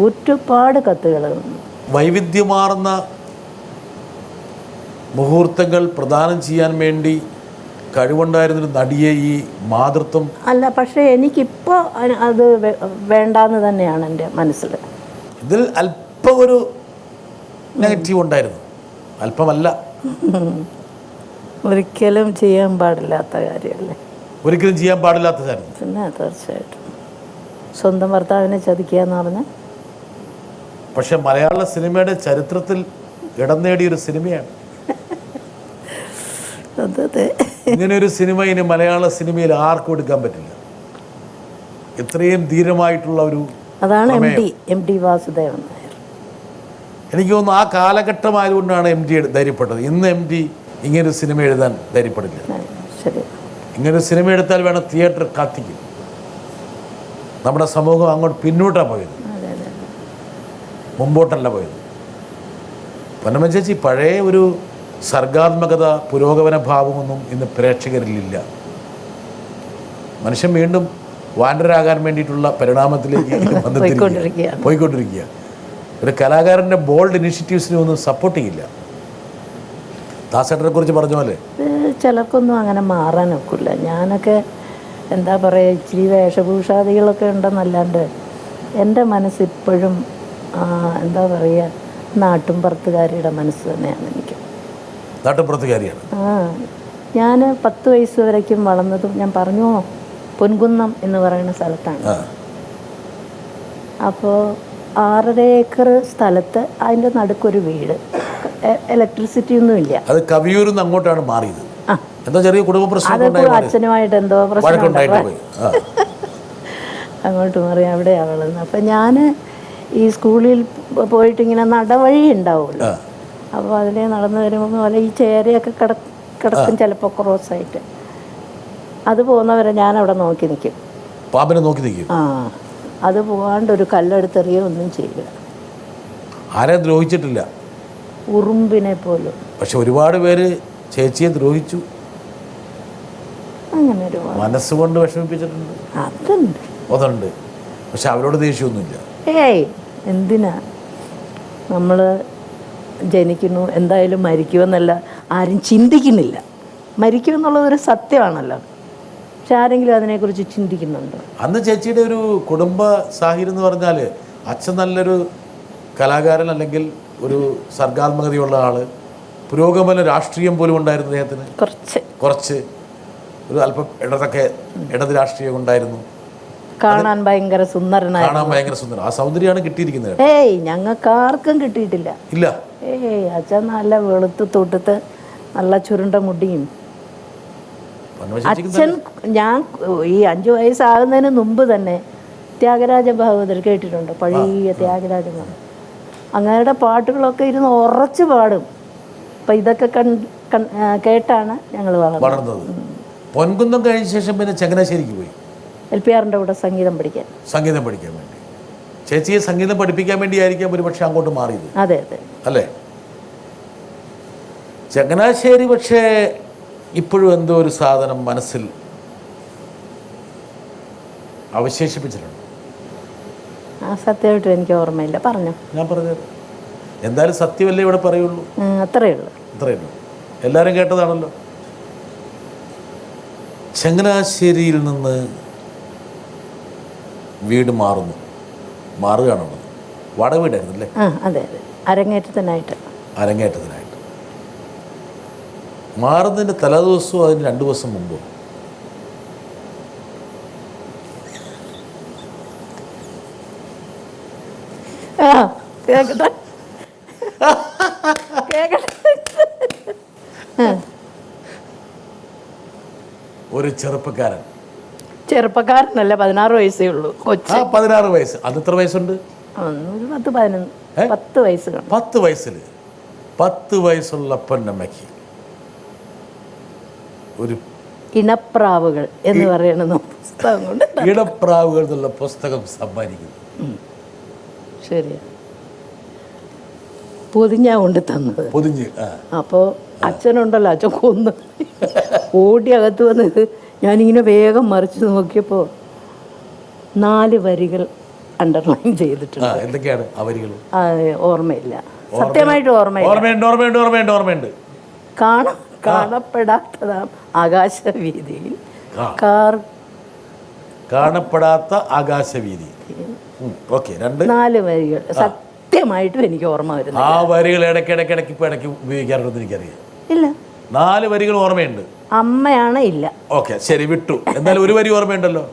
ഒരുപാട് കത്തുകൾ. വൈവിധ്യമാർന്ന മുഹൂർത്തങ്ങൾ പ്രദാനം ചെയ്യാൻ വേണ്ടി കഴിവുണ്ടായിരുന്നൊരു നടിയെ ഈ മാതൃത്വം അല്ല. പക്ഷേ എനിക്കിപ്പോൾ അത് വേണ്ടാന്ന് തന്നെയാണ് എൻ്റെ മനസ്സിൽ. ഇതിൽ അല്പം ഒരു നെഗറ്റീവ് ഉണ്ടായിരുന്നു, അല്പമല്ല, ഒരിക്കലും ചെയ്യാൻ പാടില്ലാത്ത കാര്യമല്ലേ. ഒരിക്കലും ചെയ്യാൻ പാടില്ലാത്ത കാര്യം. പിന്നെ തീർച്ചയായിട്ടും സ്വന്തം ഭർത്താവിനെ ചതിക്കുക എന്ന് പറഞ്ഞാൽ. പക്ഷെ മലയാള സിനിമയുടെ ചരിത്രത്തിൽ ഇടം നേടിയൊരു സിനിമയാണ്. അതെ, ഇങ്ങനെയൊരു സിനിമ ഇനി മലയാള സിനിമയിൽ ആർക്കും എടുക്കാൻ പറ്റില്ല. ഇത്രയും ധീരമായിട്ടുള്ള ഒരു അതാണ് എം ടി വാസുദേവൻ നായർ. എനിക്ക് തോന്നുന്നു ആ കാലഘട്ടമായതുകൊണ്ടാണ് എം ടി ധൈര്യപ്പെട്ടത്. ഇന്ന് എം ടി ഇങ്ങനൊരു സിനിമ എഴുതാൻ ധൈര്യപ്പെടില്ല. ശരി, ഇങ്ങനൊരു സിനിമ എടുത്താൽ വേണം തിയേറ്റർ കത്തിക്കും. നമ്മുടെ സമൂഹം അങ്ങോട്ട് പിന്നോട്ടാണ് പോയത്, മുമ്പോട്ടല്ല പോയത്. പൊന്നമ്മ ചേച്ചി പഴയ ഒരു സർഗാത്മകത, പുരോഗമന ഭാവമൊന്നും ഇന്ന് പ്രേക്ഷകരിലില്ല. മനുഷ്യൻ വീണ്ടും വാൻഡറാകാൻ വേണ്ടിയിട്ടുള്ള പരിണാമത്തിലേക്ക് പോയിക്കൊണ്ടിരിക്കുക. ഒരു കലാകാരൻ്റെ ബോൾഡ് ഇനിഷ്യേറ്റീവ്സിനെ ഒന്നും സപ്പോർട്ട് ചെയ്യില്ല. ദാസേട്ടനെ കുറിച്ച് പറഞ്ഞ പോലെ ചിലർക്കൊന്നും അങ്ങനെ മാറാൻ ഒക്കില്ല. ഞാനൊക്കെ എന്താ പറയുക, ഇച്ചിരി വേഷഭൂഷാദികളൊക്കെ ഉണ്ടെന്നല്ലാണ്ട് എൻ്റെ മനസ്സിപ്പോഴും എന്താ പറയുക, നാട്ടുംപുറത്തുകാരിയുടെ മനസ്സ് തന്നെയാണ് എനിക്ക്. നാട്ടുംപുറത്തുകാരിയാണ്. ഞാൻ 10 വയസ്സ് വരയ്ക്കും വളർന്നതും ഞാൻ പറഞ്ഞു പൊൻകുന്നം എന്ന് പറയുന്ന സ്ഥലത്താണ്. അപ്പോൾ 6.5 ഏക്കർ സ്ഥലത്ത് അതിൻ്റെ നടുക്കൊരു വീട്, ഇലക്ട്രിസിറ്റി ഒന്നും ഇല്ല. അത് കവിയൂരിൽ നിന്ന് അങ്ങോട്ടാണ് മാറിയത്. എന്തോ ചെറിയ കുടുംബ പ്രശ്നം, അച്ഛനുമായിട്ട് എന്തോ പ്രശ്നം അങ്ങോട്ട് മാറി അവിടെയാണ് വളർന്നത്. അപ്പം ഞാൻ ഈ സ്കൂളിൽ പോയിട്ടിങ്ങനെ നടവഴി ഉണ്ടാവുമല്ലോ, അപ്പോൾ അതിലെ നടന്നു വരുമ്പോൾ പോലെ ഈ ചേരയൊക്കെ കിടക്കും ചിലപ്പോൾ ക്രോസായിട്ട്. അത് പോകുന്നവരെ ഞാനവിടെ നോക്കി നിൽക്കും, പാമ്പിനെ നോക്കി നിൽക്കും. അത് പോകാണ്ട് ഒരു കല്ലെടുത്തെറിയോ ഒന്നും ചെയ്യില്ല. ആരെയും ദ്രോഹിച്ചിട്ടില്ല, ഉറുമ്പിനെ പോലും. പക്ഷെ ഒരുപാട് പേര് ചേച്ചിയെ ദ്രോഹിച്ചു, അങ്ങനെ ഒരുപാട് മനസ്സുകൊണ്ട് വിഷമിപ്പിച്ചിട്ടുണ്ട്. അതുണ്ട്, പക്ഷെ അവരോട് ദേഷ്യമൊന്നുമില്ല. എന്തിനാ നമ്മൾ ജനിക്കുന്നു, എന്തായാലും മരിക്കുമെന്നല്ല ആരും ചിന്തിക്കുന്നില്ല. മരിക്കുമെന്നുള്ളതൊരു സത്യമാണല്ലോ. പക്ഷെ ആരെങ്കിലും അതിനെക്കുറിച്ച് ചിന്തിക്കുന്നുണ്ടോ? അന്ന് ചേച്ചിയുടെ ഒരു കുടുംബ സാഹചര്യം എന്ന് പറഞ്ഞാൽ അച്ഛൻ നല്ലൊരു കലാകാരൻ, അല്ലെങ്കിൽ ഒരു സർഗാത്മകതയുള്ള ആള്, പുരോഗമന രാഷ്ട്രീയം പോലും ഉണ്ടായിരുന്നു അദ്ദേഹത്തിന്. കുറച്ച് ഒരു അല്പം ഇടത് രാഷ്ട്രീയം ഉണ്ടായിരുന്നു. കാണാൻ ഭയങ്കര സുന്ദരനായിരുന്നു. ആ സൗന്ദര്യമാണ് കിട്ടിയിരിക്കുന്നത്. ഏയ് ഞങ്ങൾക്ക് ആർക്കും കിട്ടിയിട്ടില്ല. ഇല്ല. ഏയ് അച്ഛൻ നല്ല വെളുത്ത് തൊട്ടിട്ട് നല്ല ചുരുണ്ട മുടിയും. അച്ഛൻ ഞാൻ ഈ 5 വയസ്സാകുന്നതിന് മുമ്പ് തന്നെ ത്യാഗരാജ ഭാഗവതർ കേട്ടിട്ടുണ്ട്. പഴയ ത്യാഗരാജ ഭാഗവതർ. അങ്ങയുടെ പാട്ടുകളൊക്കെ ഇരുന്ന് ഉറച്ചു പാടും. അപ്പം ഇതൊക്കെ കേട്ടാണ് ഞങ്ങൾ വളർന്നത്. പൊൻകുന്നം കഴിഞ്ഞ ശേഷം പിന്നെ ചങ്ങനാശ്ശേരിക്ക് പോയി LPRന്റെ കൂടെ സംഗീതം പഠിക്കാൻ വേണ്ടി. ചേച്ചിയെ സംഗീതം പഠിപ്പിക്കാൻ വേണ്ടിയായിരിക്കാം ഒരു പക്ഷെ അങ്ങോട്ട് മാറിയത്. അതെ അല്ലേ? ചങ്ങനാശ്ശേരി പക്ഷേ ഇപ്പോഴും എന്തോ ഒരു സാധനം മനസ്സിൽ അവശേഷിപ്പിച്ചിട്ടുണ്ട്. സത്യമായിട്ടും എനിക്ക് ഓർമ്മയില്ല. പറഞ്ഞു. ഞാൻ പറഞ്ഞത് എന്തായാലും സത്യമല്ലേ ഇവിടെ പറയുള്ളൂ. അത്രയേ ഉള്ളൂ. എല്ലാവരും കേട്ടതാണല്ലോ. ചങ്ങനാശ്ശേരിയിൽ നിന്ന് വീട് മാറുകയാണോ? വാടക വീടായിരുന്നു അല്ലേ? അതെ. അരങ്ങേറ്റത്തിനായിട്ട് മാറുന്നതിൻ്റെ തലേദിവസവും അതിന് 2 ദിവസം മുമ്പോ? ഒരു ചെറുപ്പക്കാരനല്ല, 16 വയസ്സേ ഉള്ളൂ. 16 വയസ്സ്. അത് എത്ര വയസ്സുണ്ട്? 10 വയസ്സ്. 10 വയസ്സുള്ള പൊന്നമ്മയ്ക്ക് ഒരു ഇണപ്രാവുകൾ എന്ന് പറയുന്ന പുസ്തകം കൊണ്ട് ഇണപ്രാവുകൾ എന്നുള്ള പുസ്തകം സമ്മാനിക്കുന്നു. ശരിയാ. പൊതിഞ്ഞാ കൊണ്ട് തന്നത്. അപ്പോൾ അച്ഛനുണ്ടല്ലോ, അച്ഛൻ കൊന്ന് ഓടി അകത്ത് വന്നത്. ഞാനിങ്ങനെ വേഗം മറിച്ച് നോക്കിയപ്പോൾ 4 വരികൾ അണ്ടർലൈൻ ചെയ്തിട്ടുണ്ട്. എന്തൊക്കെയാണ് ആ വരികൾ? ഓർമ്മയില്ല, സത്യമായിട്ട് ഓർമ്മയുണ്ട്. കാണപ്പെടാത്തതാം ആകാശവീതിയിൽ കാണപ്പെടാത്ത ആകാശവീതി. 4 വരികൾ സത്യമായിട്ടും എനിക്ക് ഓർമ്മ വരുന്നു. ആ വരികൾ ഇടയ്ക്ക് ഉപയോഗിക്കാറുണ്ടെന്ന് എനിക്കറിയാം. ഇല്ല, 4 വരികൾ ഓർമ്മയുണ്ട്. അമ്മയാണ് ഇല്ല. ഓക്കെ, ശരി, വിട്ടു. എന്നാലും ഒരു വരി ഓർമ്മയുണ്ടല്ലോ.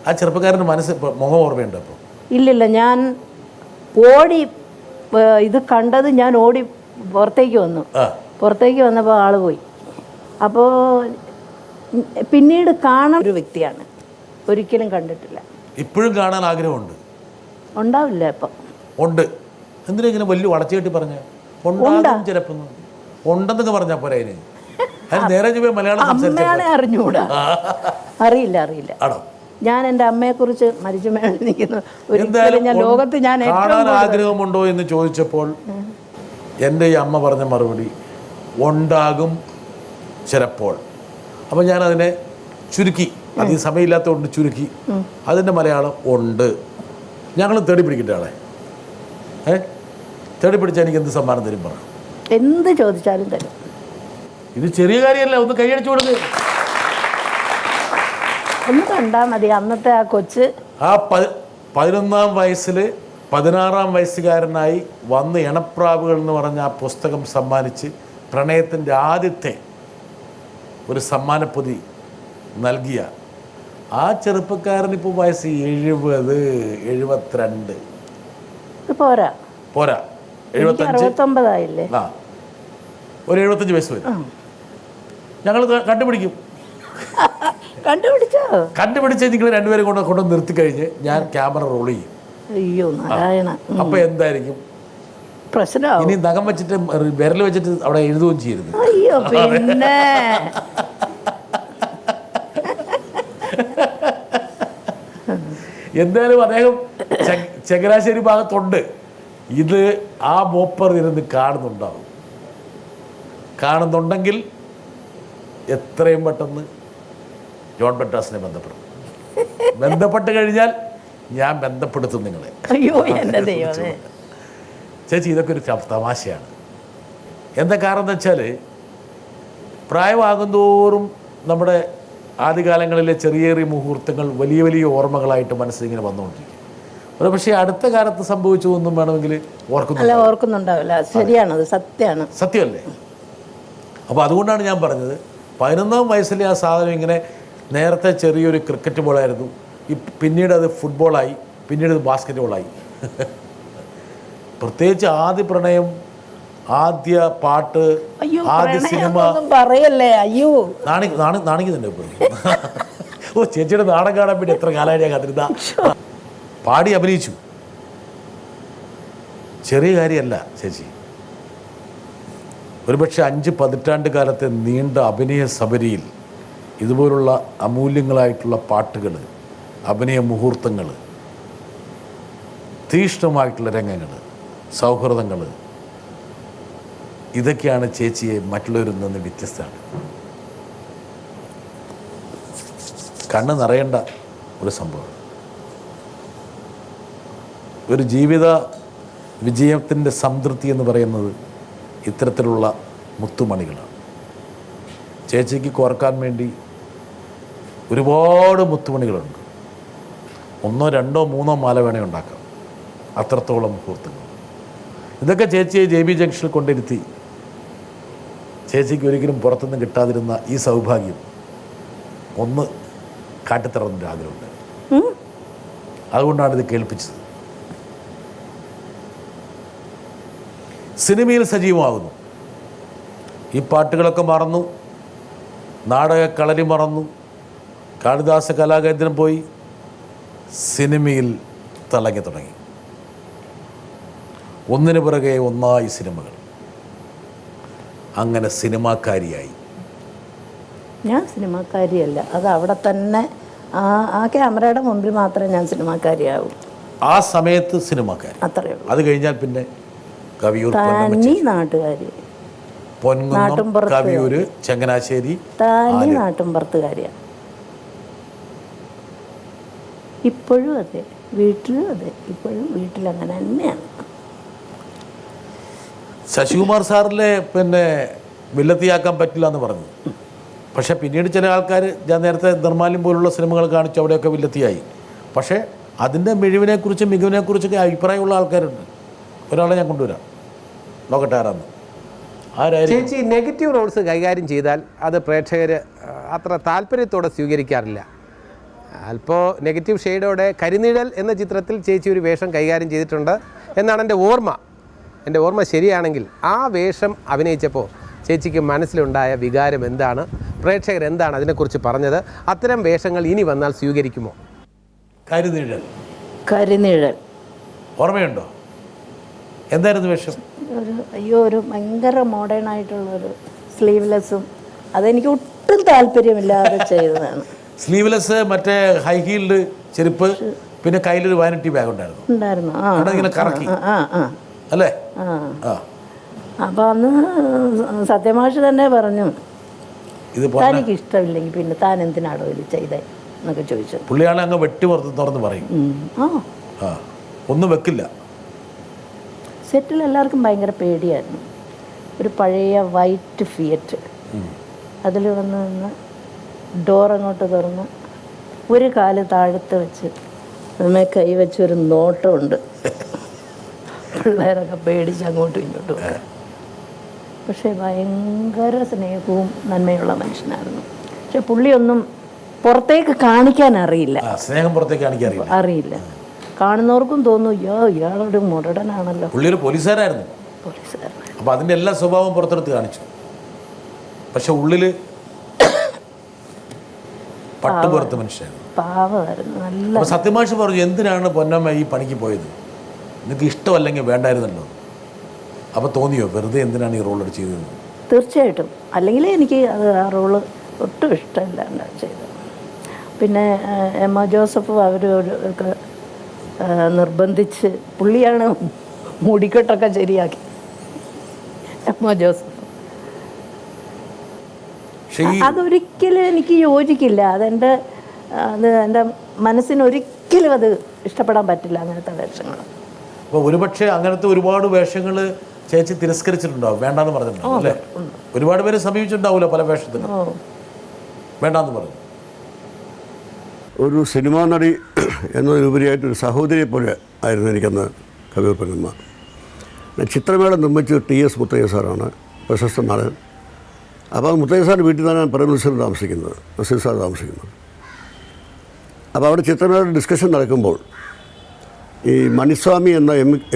ആ ചെറുപ്പക്കാരൻ്റെ മുഖം ഓർമ്മയുണ്ട്? അപ്പോൾ ഇല്ലില്ല, ഞാൻ ഓടി ഇത് കണ്ടത്, ഞാൻ ഓടി പുറത്തേക്ക് വന്നപ്പോൾ ആള് പോയി. അപ്പോൾ പിന്നീട് കാണാൻ ഒരു വ്യക്തിയാണ്, ഒരിക്കലും കണ്ടിട്ടില്ല. ഇപ്പോഴും കാണാൻ ആഗ്രഹമുണ്ട്? ഉണ്ടാവില്ല. ഇപ്പം ഉണ്ട്. എന്തിനാ ഇങ്ങനെ വലിയ വളച്ചുകെട്ടി പറഞ്ഞ? ഉണ്ടാകും ചിലപ്പോൾ. ഉണ്ടെന്നൊക്കെ പറഞ്ഞാൽ പോരാ. അതിന് നേരെ ചൊവ്വേ മലയാളം അറിഞ്ഞൂടാ. അറിയില്ല. ആണോ? ഞാൻ എൻ്റെ അമ്മയെക്കുറിച്ച് മരിച്ചു നിൽക്കുന്നു. ഒരിക്കലും ഞാൻ ലോകത്ത് ഞാൻ കാണാൻ ആഗ്രഹമുണ്ടോ എന്ന് ചോദിച്ചപ്പോൾ എൻ്റെ ഈ അമ്മ പറഞ്ഞ മറുപടി ഉണ്ടാകും ചിലപ്പോൾ. അപ്പം ഞാനതിനെ ചുരുക്കി, അധികം സമയമില്ലാത്തതുകൊണ്ട് ചുരുക്കി. അതിൻ്റെ മലയാളം ഉണ്ട്. ഞങ്ങൾ തേടി പിടിക്കട്ടെ ആളെ. തേടി പിടിച്ചാൽ എനിക്ക് എന്ത് സമ്മാനം തരും? പറ. എന്ത് ചോദിച്ചാലും തരും. ഇത് ചെറിയ കാര്യമല്ല, ഒന്ന് കൈയടിച്ചു കൊടുക്ക്. ഒന്ന് കണ്ടാൽ മതി. അന്നത്തെ ആ കൊച്ച് ആ 11ാം വയസ്സിൽ 16ാം വയസ്സുകാരനായി വന്ന് ഇണപ്രാവുകൾ എന്ന് പറഞ്ഞ ആ പുസ്തകം സമ്മാനിച്ച് പ്രണയത്തിൻ്റെ ആദ്യത്തെ ഒരു സമ്മാനപ്പൊതി നൽകിയ ആ ചെറുപ്പക്കാരനിപ്പോൾ വയസ്സ് 70, 72. പോരാ 75, 69 ആയില്ലേ? ഒരു 75 വയസ്സ് വരും. ഞങ്ങൾ കണ്ടുപിടിക്കും. കണ്ടുപിടിച്ച് നിങ്ങൾ രണ്ടുപേരും കൊണ്ട് നിർത്തി കഴിഞ്ഞ് ഞാൻ ക്യാമറ റോൾ ചെയ്യും. അയ്യോ നാരായണ. അപ്പൊ എന്തായിരിക്കും പ്രശ്നം? ഇനി നഖം വെച്ചിട്ട് വിരൽ വെച്ചിട്ട് അവിടെ എഴുതുകയും ചെയ്യരുത്. അയ്യോ പിന്നെ എന്തായാലും അദ്ദേഹം ചങ്ങനാശ്ശേരി ഭാഗത്തുണ്ട്. ഇത് ആ മൂപ്പർ ഇരുന്ന് കാണുന്നുണ്ടെങ്കിൽ എത്രയും പെട്ടെന്ന് ജോൺ ബ്രിട്ടാസിനെ ബന്ധപ്പെട്ട് കഴിഞ്ഞാൽ ഞാൻ ബന്ധപ്പെടുത്തും നിങ്ങളെ. അയ്യോ എൻ്റെ ദൈവമേ. ചേച്ചി, ഇതൊക്കെ ഒരു തമാശയാണ്. എന്താ കാരണം എന്ന് വെച്ചാൽ പ്രായമാകും തോറും നമ്മുടെ ആദ്യകാലങ്ങളിലെ ചെറിയ ചെറിയ മുഹൂർത്തങ്ങൾ വലിയ വലിയ ഓർമ്മകളായിട്ട് മനസ്സിലിങ്ങനെ വന്നുകൊണ്ടിരിക്കും. ഒരു പക്ഷേ അടുത്ത കാലത്ത് സംഭവിച്ചു ഒന്നും വേണമെങ്കിൽ അല്ല ഓർക്കുന്നുണ്ടാവില്ല. ശരിയാണത്, സത്യമാണ്. സത്യമല്ലേ? അപ്പോൾ അതുകൊണ്ടാണ് ഞാൻ പറഞ്ഞത് 11ാം വയസ്സിലെ ആ സാധനം ഇങ്ങനെ നേരത്തെ ചെറിയൊരു ക്രിക്കറ്റ് ബോളായിരുന്നു, പിന്നീട് അത് ഫുട്ബോളായി, പിന്നീട് അത് ബാസ്കറ്റ് ബോളായി. പ്രത്യേകിച്ച് ആദ്യ പ്രണയം, ആദ്യ പാട്ട്, ആദ്യ സിനിമ പറയല്ലേ. അയ്യോ നാണിക്കുന്നുണ്ട് ഇപ്പോൾ. ഓ, ചേച്ചിയുടെ നാടൻ കാണാൻ വേണ്ടി എത്ര കാലമായിട്ട് ഞാൻ കാത്തിരുന്ന. പാടി അഭിനയിച്ചു, ചെറിയ കാര്യമല്ല ചേച്ചി. ഒരുപക്ഷെ 5 പതിറ്റാണ്ട് കാലത്തെ നീണ്ട അഭിനയ സബരിയിൽ ഇതുപോലുള്ള അമൂല്യങ്ങളായിട്ടുള്ള പാട്ടുകൾ, അഭിനയ മുഹൂർത്തങ്ങൾ, തീക്ഷ്ണമായിട്ടുള്ള രംഗങ്ങൾ, സൗഹൃദങ്ങൾ, ഇതൊക്കെയാണ് ചേച്ചിയെ മറ്റുള്ളവരിൽ നിന്ന് വ്യത്യസ്തമാണ്. കണ്ണ് നിറയേണ്ട ഒരു സംഭവം. ഒരു ജീവിത വിജയത്തിൻ്റെ സംതൃപ്തി എന്ന് പറയുന്നത് ഇത്തരത്തിലുള്ള മുത്തുമണികളാണ്. ചേച്ചിക്ക് കോർക്കാൻ വേണ്ടി ഒരുപാട് മുത്തുമണികളുണ്ട്. 1, 2, 3 മാല വേണേ ഉണ്ടാക്കാം, അത്രത്തോളം മുഹൂർത്തങ്ങൾ. ഇതൊക്കെ ചേച്ചിയെ JB ജംഗ്ഷനിൽ കൊണ്ടിരുത്തി ചേച്ചിക്ക് ഒരിക്കലും പുറത്തുനിന്ന് കിട്ടാതിരുന്ന ഈ സൗഭാഗ്യം ഒന്ന് കാട്ടിത്തറന്നൊരു ആഗ്രഹമുണ്ട്. അതുകൊണ്ടാണ് ഇത് കേൾപ്പിച്ചത്. സിനിമയിൽ സജീവമാകുന്നു. ഈ പാട്ടുകളൊക്കെ മറന്നു, നാടക കളരി മറന്നു, കാളിദാസ കലാകേന്ദ്രം പോയി സിനിമയിൽ തിളങ്ങി തുടങ്ങി. ഒന്നിനു പിറകെ ഒന്നായി സിനിമകൾ. അങ്ങനെ സിനിമാക്കാരിയായി. ഞാൻ സിനിമാക്കാരിയല്ല, അത് അവിടെ തന്നെ ആ ക്യാമറയുടെ മുമ്പിൽ മാത്രമേ ഞാൻ സിനിമാക്കാരിയാവൂ. ആ സമയത്ത് സിനിമാക്കാരി, അത്രയേ ഉള്ളൂ. അത് കഴിഞ്ഞാൽ പിന്നെ കവിയൂർ, തനി നാട്ടുകാരി, പൊൻകുന്നം, കവിയൂര്, ചങ്ങനാശ്ശേരി, തനി നാട്ടുംപുറത്തുകാരിയാണ്. ഇപ്പോഴും അതെ, വീട്ടിലും അതെ, ഇപ്പോഴും വീട്ടിലങ്ങനെ തന്നെയാണ്. ശശികുമാർ സാറിലെ പിന്നെ വില്ലത്തിയാക്കാൻ പറ്റില്ല എന്ന് പറഞ്ഞു. പക്ഷേ പിന്നീട് ചില ആൾക്കാർ, ഞാൻ നേരത്തെ നിർമ്മാല്യം പോലുള്ള സിനിമകൾ കാണിച്ചു, അവിടെയൊക്കെ വില്ലത്തിയായി. പക്ഷേ അതിൻ്റെ മിഴിവിനെക്കുറിച്ചും മികവിനെക്കുറിച്ചൊക്കെ അഭിപ്രായമുള്ള ആൾക്കാരുണ്ട്. ഒരാളെ ഞാൻ കൊണ്ടുവരാം, നോക്കട്ടെ ആരാന്ന്. ചേച്ചി നെഗറ്റീവ് റോൾസ് കൈകാര്യം ചെയ്താൽ അത് പ്രേക്ഷകർ അത്ര താല്പര്യത്തോടെ സ്വീകരിക്കാറില്ല. അല്പോ നെഗറ്റീവ് ഷെയ്ഡോടെ കരിനിഴൽ എന്ന ചിത്രത്തിൽ ചേച്ചി ഒരു വേഷം കൈകാര്യം ചെയ്തിട്ടുണ്ട് എന്നാണ് എൻ്റെ ഓർമ്മ. എൻ്റെ ഓർമ്മ ശരിയാണെങ്കിൽ ആ വേഷം അഭിനയിച്ചപ്പോൾ ചേച്ചിക്ക് മനസ്സിലുണ്ടായ വികാരം എന്താണ്, പ്രേക്ഷകർ എന്താണ് അതിനെക്കുറിച്ച് പറഞ്ഞത്? അത്തരം വേഷങ്ങൾ ഇനി വന്നാൽ സ്വീകരിക്കുമോ? കരിനിഴൽ ഓർമ്മയുണ്ടോ? എന്തായിരുന്നു വേഷം? ഒരു ഭയങ്കര മോഡേൺ ആയിട്ടുള്ളൊരു സ്ലീവ്ലെസ്സും, അതെനിക്ക് ഒട്ടും താല്പര്യമില്ലാതെ ചെയ്തതാണ്. സ്ലീവ്ലെസ്, മറ്റേ ഹൈ ഹീൽഡ് ചെരുപ്പ്, പിന്നെ കയ്യിലൊരു വാനിറ്റി ബാഗ് ഉണ്ടായിരുന്നു. ഇങ്ങനെ കറക്കി അല്ലേ? അപ്പോൾ അന്ന് സത്യമാഷ് തന്നെ പറഞ്ഞു, തനിക്ക് ഇഷ്ടമില്ലെങ്കിൽ പിന്നെ താൻ എന്തിനാടോ ഇത് ചെയ്തേ എന്നൊക്കെ ചോദിച്ചു. പുള്ളിയാളെ അങ്ങ് വെട്ടി തുറന്ന് പറയും, ഒന്നും വെക്കില്ല. സെറ്റിൽ എല്ലാവർക്കും ഭയങ്കര പേടിയായിരുന്നു. ഒരു പഴയ വൈറ്റ് ഫിയറ്റ്, അതിൽ വന്ന് നിന്ന് ഡോർ അങ്ങോട്ട് തുറന്ന് ഒരു കാല് താഴത്ത് വെച്ച് നമ്മെ കൈ വെച്ചൊരു നോട്ടമുണ്ട്. പിള്ളേരൊക്കെ പേടിച്ച് അങ്ങോട്ടും ഇങ്ങോട്ടും. പക്ഷേ ഭയങ്കര സ്നേഹവും നന്മയുള്ള മനുഷ്യനായിരുന്നു. പക്ഷെ പുള്ളിയൊന്നും പുറത്തേക്ക് കാണിക്കാൻ അറിയില്ല. സ്നേഹം പുറത്തേക്ക് അറിയില്ല. കാണുന്നവർക്കും തോന്നും, ഇയാളൊരു മുരടനാണല്ലോ. പുള്ളി ഒരു പോലീസുകാരായിരുന്നു. അപ്പോൾ അതിൻ്റെ എല്ലാ സ്വഭാവവും പുറത്തെടുത്ത് കാണിച്ചു. പക്ഷെ ഉള്ളില് പട്ടുപുറത്ത് മനുഷ്യനായിരുന്നു, പാവമായിരുന്നു. നല്ല സത്യമാഷ് പറഞ്ഞു, എന്തിനാണ് പൊന്നമ്മ ഈ പണിക്ക് പോയത്? നിങ്ങൾക്ക് ഇഷ്ടമല്ലെങ്കിൽ വേണ്ടായിരുന്നല്ലോ. അപ്പോൾ തോന്നിയോ വെറുതെ എന്തിനാണ് ഈ റോൾ ചെയ്തത്? തീർച്ചയായിട്ടും. അല്ലെങ്കിൽ എനിക്ക് അത് ആ റോള് ഒട്ടും ഇഷ്ടമില്ല ചെയ്തത്. പിന്നെ എമ്മ ജോസഫ് അവരൊക്കെ നിർബന്ധിച്ച്, പുള്ളിയാണ് മുടിക്കെട്ടൊക്കെ ശരിയാക്കി. എമ്മ ജോസഫ് അതൊരിക്കലും എനിക്ക് യോജിക്കില്ല. എൻ്റെ മനസ്സിനൊരിക്കലും അത് ഇഷ്ടപ്പെടാൻ പറ്റില്ല അങ്ങനത്തെ വേഷങ്ങൾ. അപ്പോൾ ഒരുപക്ഷെ അങ്ങനത്തെ ഒരുപാട് വേഷങ്ങൾ ചേച്ചി തിരസ്കരിച്ചിട്ടുണ്ടാവും, വേണ്ടാന്ന് പറഞ്ഞിട്ടുണ്ടാവും അല്ലേ? ഒരുപാട് പേര് സമീപിച്ചിട്ടുണ്ടാവില്ല പല വേഷത്തിനും, വേണ്ടാന്ന് പറഞ്ഞു. ഒരു സിനിമാ നടി എന്നതിലുപരിയായിട്ടൊരു സഹോദരിയെ പോലെ ആയിരുന്നു എനിക്കന്ന് കവിയൂർ പൊന്നമ്മ. ചിത്രമേള നിർമ്മിച്ച് TS മുത്തയ്യ സാറാണ്, പ്രശസ്ത നടൻ. അപ്പോൾ മുത്തയ്യ സാറിൻ്റെ വീട്ടിൽ നിന്നാണ് നസീർ സാർ താമസിക്കുന്നത്. അപ്പോൾ അവിടെ ചിത്രമേളയുടെ ഡിസ്കഷൻ നടക്കുമ്പോൾ ഈ മണിസ്വാമി എന്ന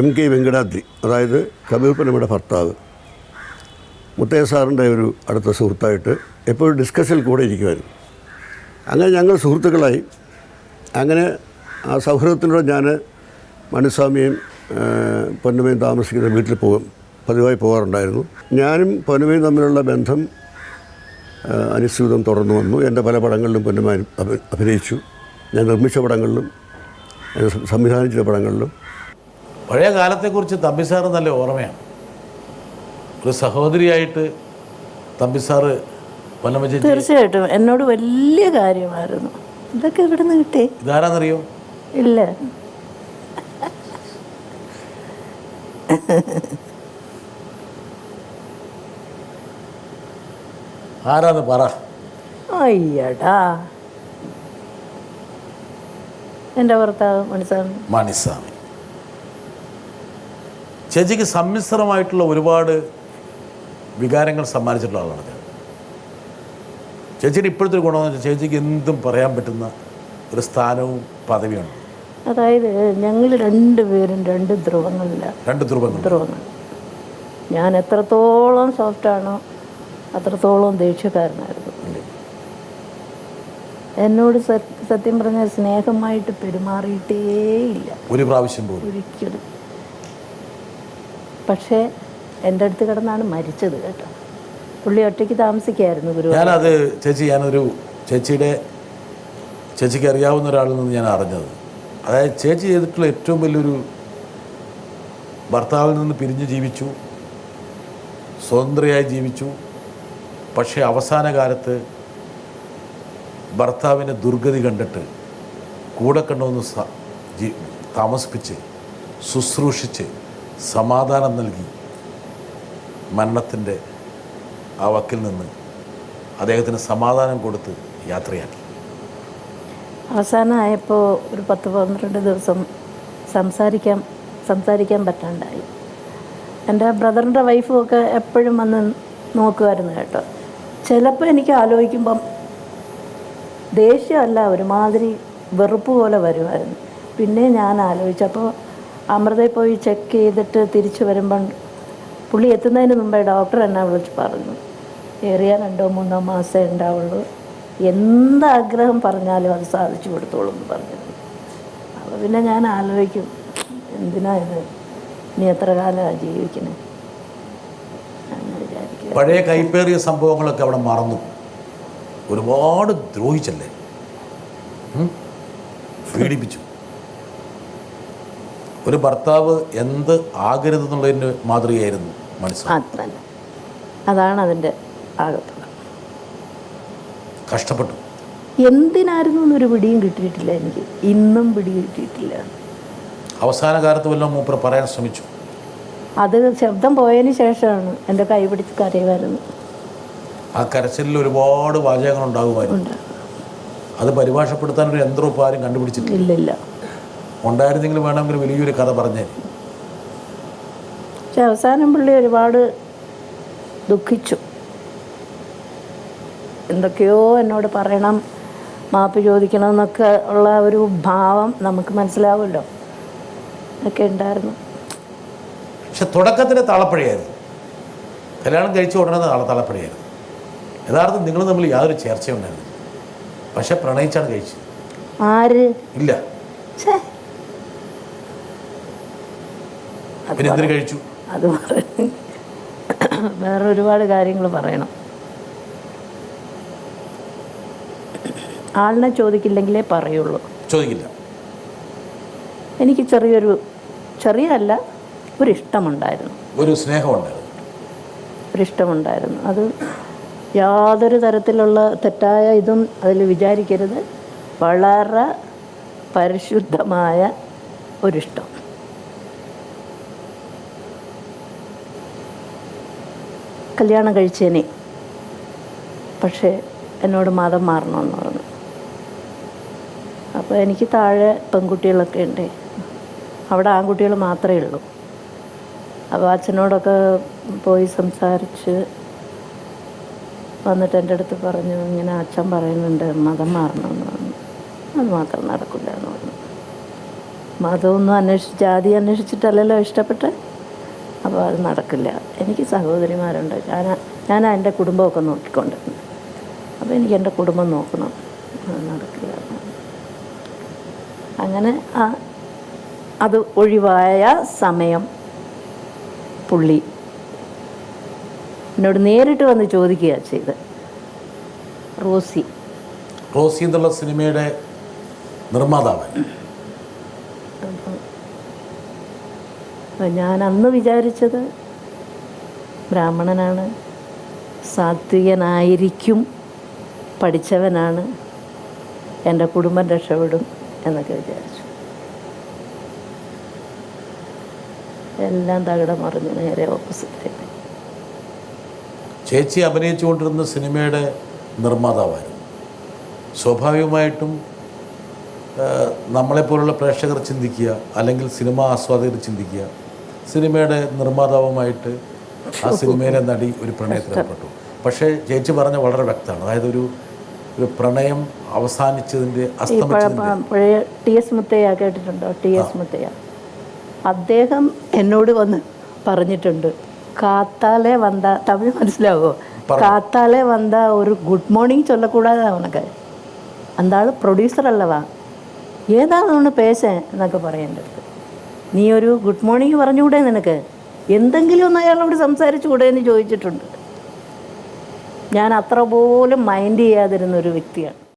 MK വെങ്കടാദ്രി, അതായത് കവിയൂർ പൊന്നമ്മയുടെ ഭർത്താവ്, മുത്തയ്യ സാറിൻ്റെ ഒരു അടുത്ത സുഹൃത്തായിട്ട് എപ്പോഴും ഡിസ്കഷനിൽ കൂടെ ഇരിക്കുമായിരുന്നു. അങ്ങനെ ഞങ്ങൾ സുഹൃത്തുക്കളായി. അങ്ങനെ ആ സൗഹൃദത്തിലൂടെ ഞാൻ മണിസ്വാമിയും പൊന്നമ്മയും താമസിക്കുന്ന വീട്ടിൽ പതിവായി പോകാറുണ്ടായിരുന്നു. ഞാനും പൊന്നമ്മയും തമ്മിലുള്ള ബന്ധം അനുസ്യൂതം തുടർന്നു വന്നു. എൻ്റെ പല പടങ്ങളിലും പൊന്നമ്മ അഭിനയിച്ചു. ഞാൻ നിർമ്മിച്ച പടങ്ങളിലും സംവിധാനം ചെയ്ത പടങ്ങളിലും. പഴയ കാലത്തെക്കുറിച്ച് തമ്പിസാറ് നല്ല ഓർമ്മയാണ്. ഒരു സഹോദരിയായിട്ട് തമ്പിസാറ് പൊന്നമ്മ ചേച്ചി തീർച്ചയായിട്ടും എന്നോട് വലിയ കാര്യമായിരുന്നു. ഇതൊക്കെ ഇവിടെ നിന്ന് കിട്ടി? ഇതാരാന്നറിയോ? ഇല്ല. ആരാന്ന് പറ. അയ്യടാ, എൻ്റെ ഭർത്താവ് മണിസ്വാമി. ചേച്ചിക്ക് സമ്മിശ്രമായിട്ടുള്ള ഒരുപാട് വികാരങ്ങൾ സമ്മാനിച്ചിട്ടുള്ള ആളാണ് ഞാൻ. ചേച്ചിയുടെ ഇപ്പോഴത്തെ ഒരു ഗുണമെന്ന് വെച്ചാൽ ചേച്ചിക്ക് എന്തും പറയാൻ പറ്റുന്ന ഒരു സ്ഥാനവും പദവിയുണ്ട്. അതായത് ഞങ്ങൾ രണ്ടുപേരും രണ്ട് ധ്രുവങ്ങൾ. ഞാൻ എത്രത്തോളം സോഫ്റ്റാണോ അത്രത്തോളം ദേഷ്യക്കാരനായിരുന്നു. എന്നോട് സത്യം പറഞ്ഞാൽ സ്നേഹമായിട്ട് പെരുമാറിയിട്ടേയില്ല ഒരു പ്രാവശ്യം പോലും, ഒരിക്കലും. പക്ഷേ എൻ്റെ അടുത്ത് കിടന്നാണ് മരിച്ചത് കേട്ടോ. പുള്ളി ഒറ്റയ്ക്ക് താമസിക്കായിരുന്നു ഗുരു. ഞാനത് ചേച്ചിക്ക് അറിയാവുന്ന ഒരാളിൽ നിന്ന് ഞാൻ അറിഞ്ഞത്, അതായത് ചേച്ചി ചെയ്തിട്ടുള്ള ഏറ്റവും വലിയൊരു, ഭർത്താവിൽ നിന്ന് പിരിഞ്ഞ് ജീവിച്ചു, സ്വതന്ത്രയായി ജീവിച്ചു. പക്ഷേ അവസാന കാലത്ത് ഭർത്താവിൻ്റെ ദുർഗതി കണ്ടിട്ട് കൂടെ കണ്ടുവന്ന് താമസിപ്പിച്ച് ശുശ്രൂഷിച്ച് സമാധാനം നൽകി മരണത്തിൻ്റെ ആ വക്കിൽ നിന്ന് അദ്ദേഹത്തിന് സമാധാനം കൊടുത്ത് യാത്രയാക്കി. അവസാനമായപ്പോൾ ഒരു 10-12 ദിവസം സംസാരിക്കാൻ പറ്റാണ്ടായി. എൻ്റെ ബ്രദറിൻ്റെ വൈഫും ഒക്കെ എപ്പോഴും വന്ന് നോക്കുമായിരുന്നു കേട്ടോ. ചിലപ്പോൾ എനിക്ക് ആലോചിക്കുമ്പം ദേഷ്യമല്ല, ഒരുമാതിരി വെറുപ്പ് പോലെ വരുമായിരുന്നു. പിന്നെ ഞാൻ ആലോചിച്ചപ്പോൾ അമൃതയിൽ പോയി ചെക്ക് ചെയ്തിട്ട് തിരിച്ചു വരുമ്പം പുള്ളി എത്തുന്നതിന് മുമ്പേ ഡോക്ടർ എന്നെ വിളിച്ച് പറഞ്ഞു, ഏറിയ 2-3 മാസമേ ഉണ്ടാവുള്ളൂ, എന്താഗ്രഹം പറഞ്ഞാലും അത് സാധിച്ചു കൊടുത്തോളൂ എന്ന് പറഞ്ഞത്. അപ്പോൾ പിന്നെ ഞാൻ ആലോചിക്കും, എന്തിനാ ഇത്, ഇനി എത്ര കാലമാണ് ജീവിക്കണേ എന്ന് വിചാരിക്കും. പഴയ കൈപ്പേറിയ സംഭവങ്ങളൊക്കെ അവിടെ മറന്നു. ഒരുപാട് ദ്രോഹിച്ചല്ലേ, പീഡിപ്പിച്ചു. ഒരു ഭർത്താവ് എന്ത് ആകരുതെന്നുള്ളതിൻ്റെ മാതൃകയായിരുന്നു മനസ്സിലാക്കി. അതാണ് അതിൻ്റെ ആകത്തുക. കഷ്ടപ്പെട്ടു. എന്തിനായിരുന്നു എന്നൊരു പിടിയും കിട്ടിയിട്ടില്ല എനിക്ക്, ഇന്നും പിടി കിട്ടിയിട്ടില്ല. അവസാന കാലത്ത് വല്ലതും മൂപ്പർ പറയാൻ ശ്രമിച്ചു. അത് ശബ്ദം പോയതിന് ശേഷമാണ് എൻ്റെ കൈ പിടിച്ച് കരയുമായിരുന്നു. ആ കരച്ചിലിൽ ഒരുപാട് വാചകങ്ങൾ ഉണ്ടാകുമായിരുന്നു. അത് പരിഭാഷപ്പെടുത്താൻ ഒരു യന്ത്രവും ആരും കണ്ടുപിടിച്ചിട്ടില്ല. ഇല്ല. ഉണ്ടായിരുന്നെങ്കിൽ വേണമെങ്കിൽ വലിയൊരു കഥ പറഞ്ഞേ. പക്ഷെ അവസാനം പുള്ളി ഒരുപാട് ദുഃഖിച്ചു. എന്തൊക്കെയോ എന്നോട് പറയണം, മാപ്പ് ചോദിക്കണം എന്നൊക്കെ ഉള്ള ഒരു ഭാവം നമുക്ക് മനസ്സിലാവുമല്ലോ, ഒക്കെ ഉണ്ടായിരുന്നു. പക്ഷെ തുടക്കത്തിൻ്റെ താളപ്പഴയായിരുന്നു. കല്യാണം കഴിച്ച ഉടനെ താളപ്പഴയായിരുന്നു. യഥാർത്ഥം നിങ്ങൾ തമ്മിൽ യാതൊരു ചേർച്ചയുണ്ടായിരുന്നു. പക്ഷെ പ്രണയിച്ചാണ് കഴിച്ചത്. ആര്? ഇല്ല. പിന്നെ എന്തിനു കഴിച്ചു? അത് വേറെ ഒരുപാട് കാര്യങ്ങൾ പറയണം. ആളിനെ ചോദിക്കില്ലെങ്കിലേ പറയുള്ളൂ. ചോദിക്കില്ല. എനിക്ക് ചെറിയല്ല ഒരിഷ്ടമുണ്ടായിരുന്നു, ഒരു സ്നേഹമുണ്ടായിരുന്നു, ഒരിഷ്ടമുണ്ടായിരുന്നു. അത് യാതൊരു തരത്തിലുള്ള തെറ്റായ ഇതും അതിൽ വിചാരിക്കരുത്. വളരെ പരിശുദ്ധമായ ഒരിഷ്ടം. കല്യാണം കഴിച്ചേനെ, പക്ഷേ എന്നോട് മതം മാറണമെന്ന് പറഞ്ഞു. അപ്പോൾ എനിക്ക് താഴെ പെൺകുട്ടികളൊക്കെ ഉണ്ട്, അവിടെ ആൺകുട്ടികൾ മാത്രമേ ഉള്ളൂ. അപ്പോൾ അച്ഛനോടൊക്കെ പോയി സംസാരിച്ച് വന്നിട്ട് എൻ്റെ അടുത്ത് പറഞ്ഞു, ഇങ്ങനെ അച്ഛൻ പറയുന്നുണ്ട് മതം മാറണമെന്ന് പറഞ്ഞു. അത് മാത്രം നടക്കില്ല എന്ന് പറഞ്ഞു. മതമൊന്നും ജാതി അന്വേഷിച്ചിട്ടല്ലല്ലോ ഇഷ്ടപ്പെട്ട്. അപ്പോൾ അത് നടക്കില്ല. എനിക്ക് സഹോദരിമാരുണ്ട്, ഞാൻ എൻ്റെ കുടുംബമൊക്കെ നോക്കിക്കൊണ്ടിരുന്നു. അപ്പോൾ എനിക്ക് എൻ്റെ കുടുംബം നോക്കണം, അത് നടക്കില്ല. അങ്ങനെ അത് ഒഴിവായ സമയം പുള്ളി എന്നോട് നേരിട്ട് വന്ന് ചോദിക്കുക ചെയ്ത്. റോസി എന്നുള്ള സിനിമയുടെ നിർമ്മാതാവ്. അപ്പം ഞാൻ അന്ന് വിചാരിച്ചത് ബ്രാഹ്മണനാണ്, സാത്വികനായിരിക്കും, പഠിച്ചവനാണ്, എൻ്റെ കുടുംബം രക്ഷപ്പെടും എന്നൊക്കെ വിചാരിച്ചു. എല്ലാം തകിടം മറിഞ്ഞു, നേരെ ഓപ്പോസിറ്റ്. ചേച്ചി അഭിനയിച്ചുകൊണ്ടിരുന്ന സിനിമയുടെ നിർമ്മാതാവായിരുന്നു. സ്വാഭാവികമായിട്ടും നമ്മളെപ്പോലുള്ള പ്രേക്ഷകർ ചിന്തിക്കുക, അല്ലെങ്കിൽ സിനിമാ ആസ്വാദകർ ചിന്തിക്കുക, സിനിമയുടെ നിർമ്മാതാവുമായിട്ട് ആ സിനിമയിലെ നടി ഒരു പ്രണയത്തിലേർപ്പെട്ടു. പക്ഷേ ചേച്ചി പറഞ്ഞ വളരെ വ്യക്തമാണ്, അതായത് ഒരു പ്രണയം അവസാനിച്ചതിൻ്റെ പഴയ TS മുത്തയ്യ കേട്ടിട്ടുണ്ടോ? TS മുത്തയ്യ അദ്ദേഹം എന്നോട് വന്ന് പറഞ്ഞിട്ടുണ്ട്, കാത്താലെ വന്ന, തമിഴ് മനസ്സിലാവോ? കാത്താലെ വന്ന ഒരു ഗുഡ് മോർണിംഗ് ചൊല്ലക്കൂടാതെ അവനക്ക് അന്താള് പ്രൊഡ്യൂസർ അല്ലവാ, ഏതാണ് പേശൻ എന്നൊക്കെ പറയേണ്ടത്. നീ ഒരു ഗുഡ് മോർണിംഗ് പറഞ്ഞുകൂടെ, നിനക്ക് എന്തെങ്കിലും ഒന്ന് അയാളോട് സംസാരിച്ചുകൂടെ എന്ന് ചോദിച്ചിട്ടുണ്ട്. ഞാൻ അത്ര പോലും മൈൻഡ് ചെയ്യാതിരുന്നൊരു വ്യക്തിയാണ്.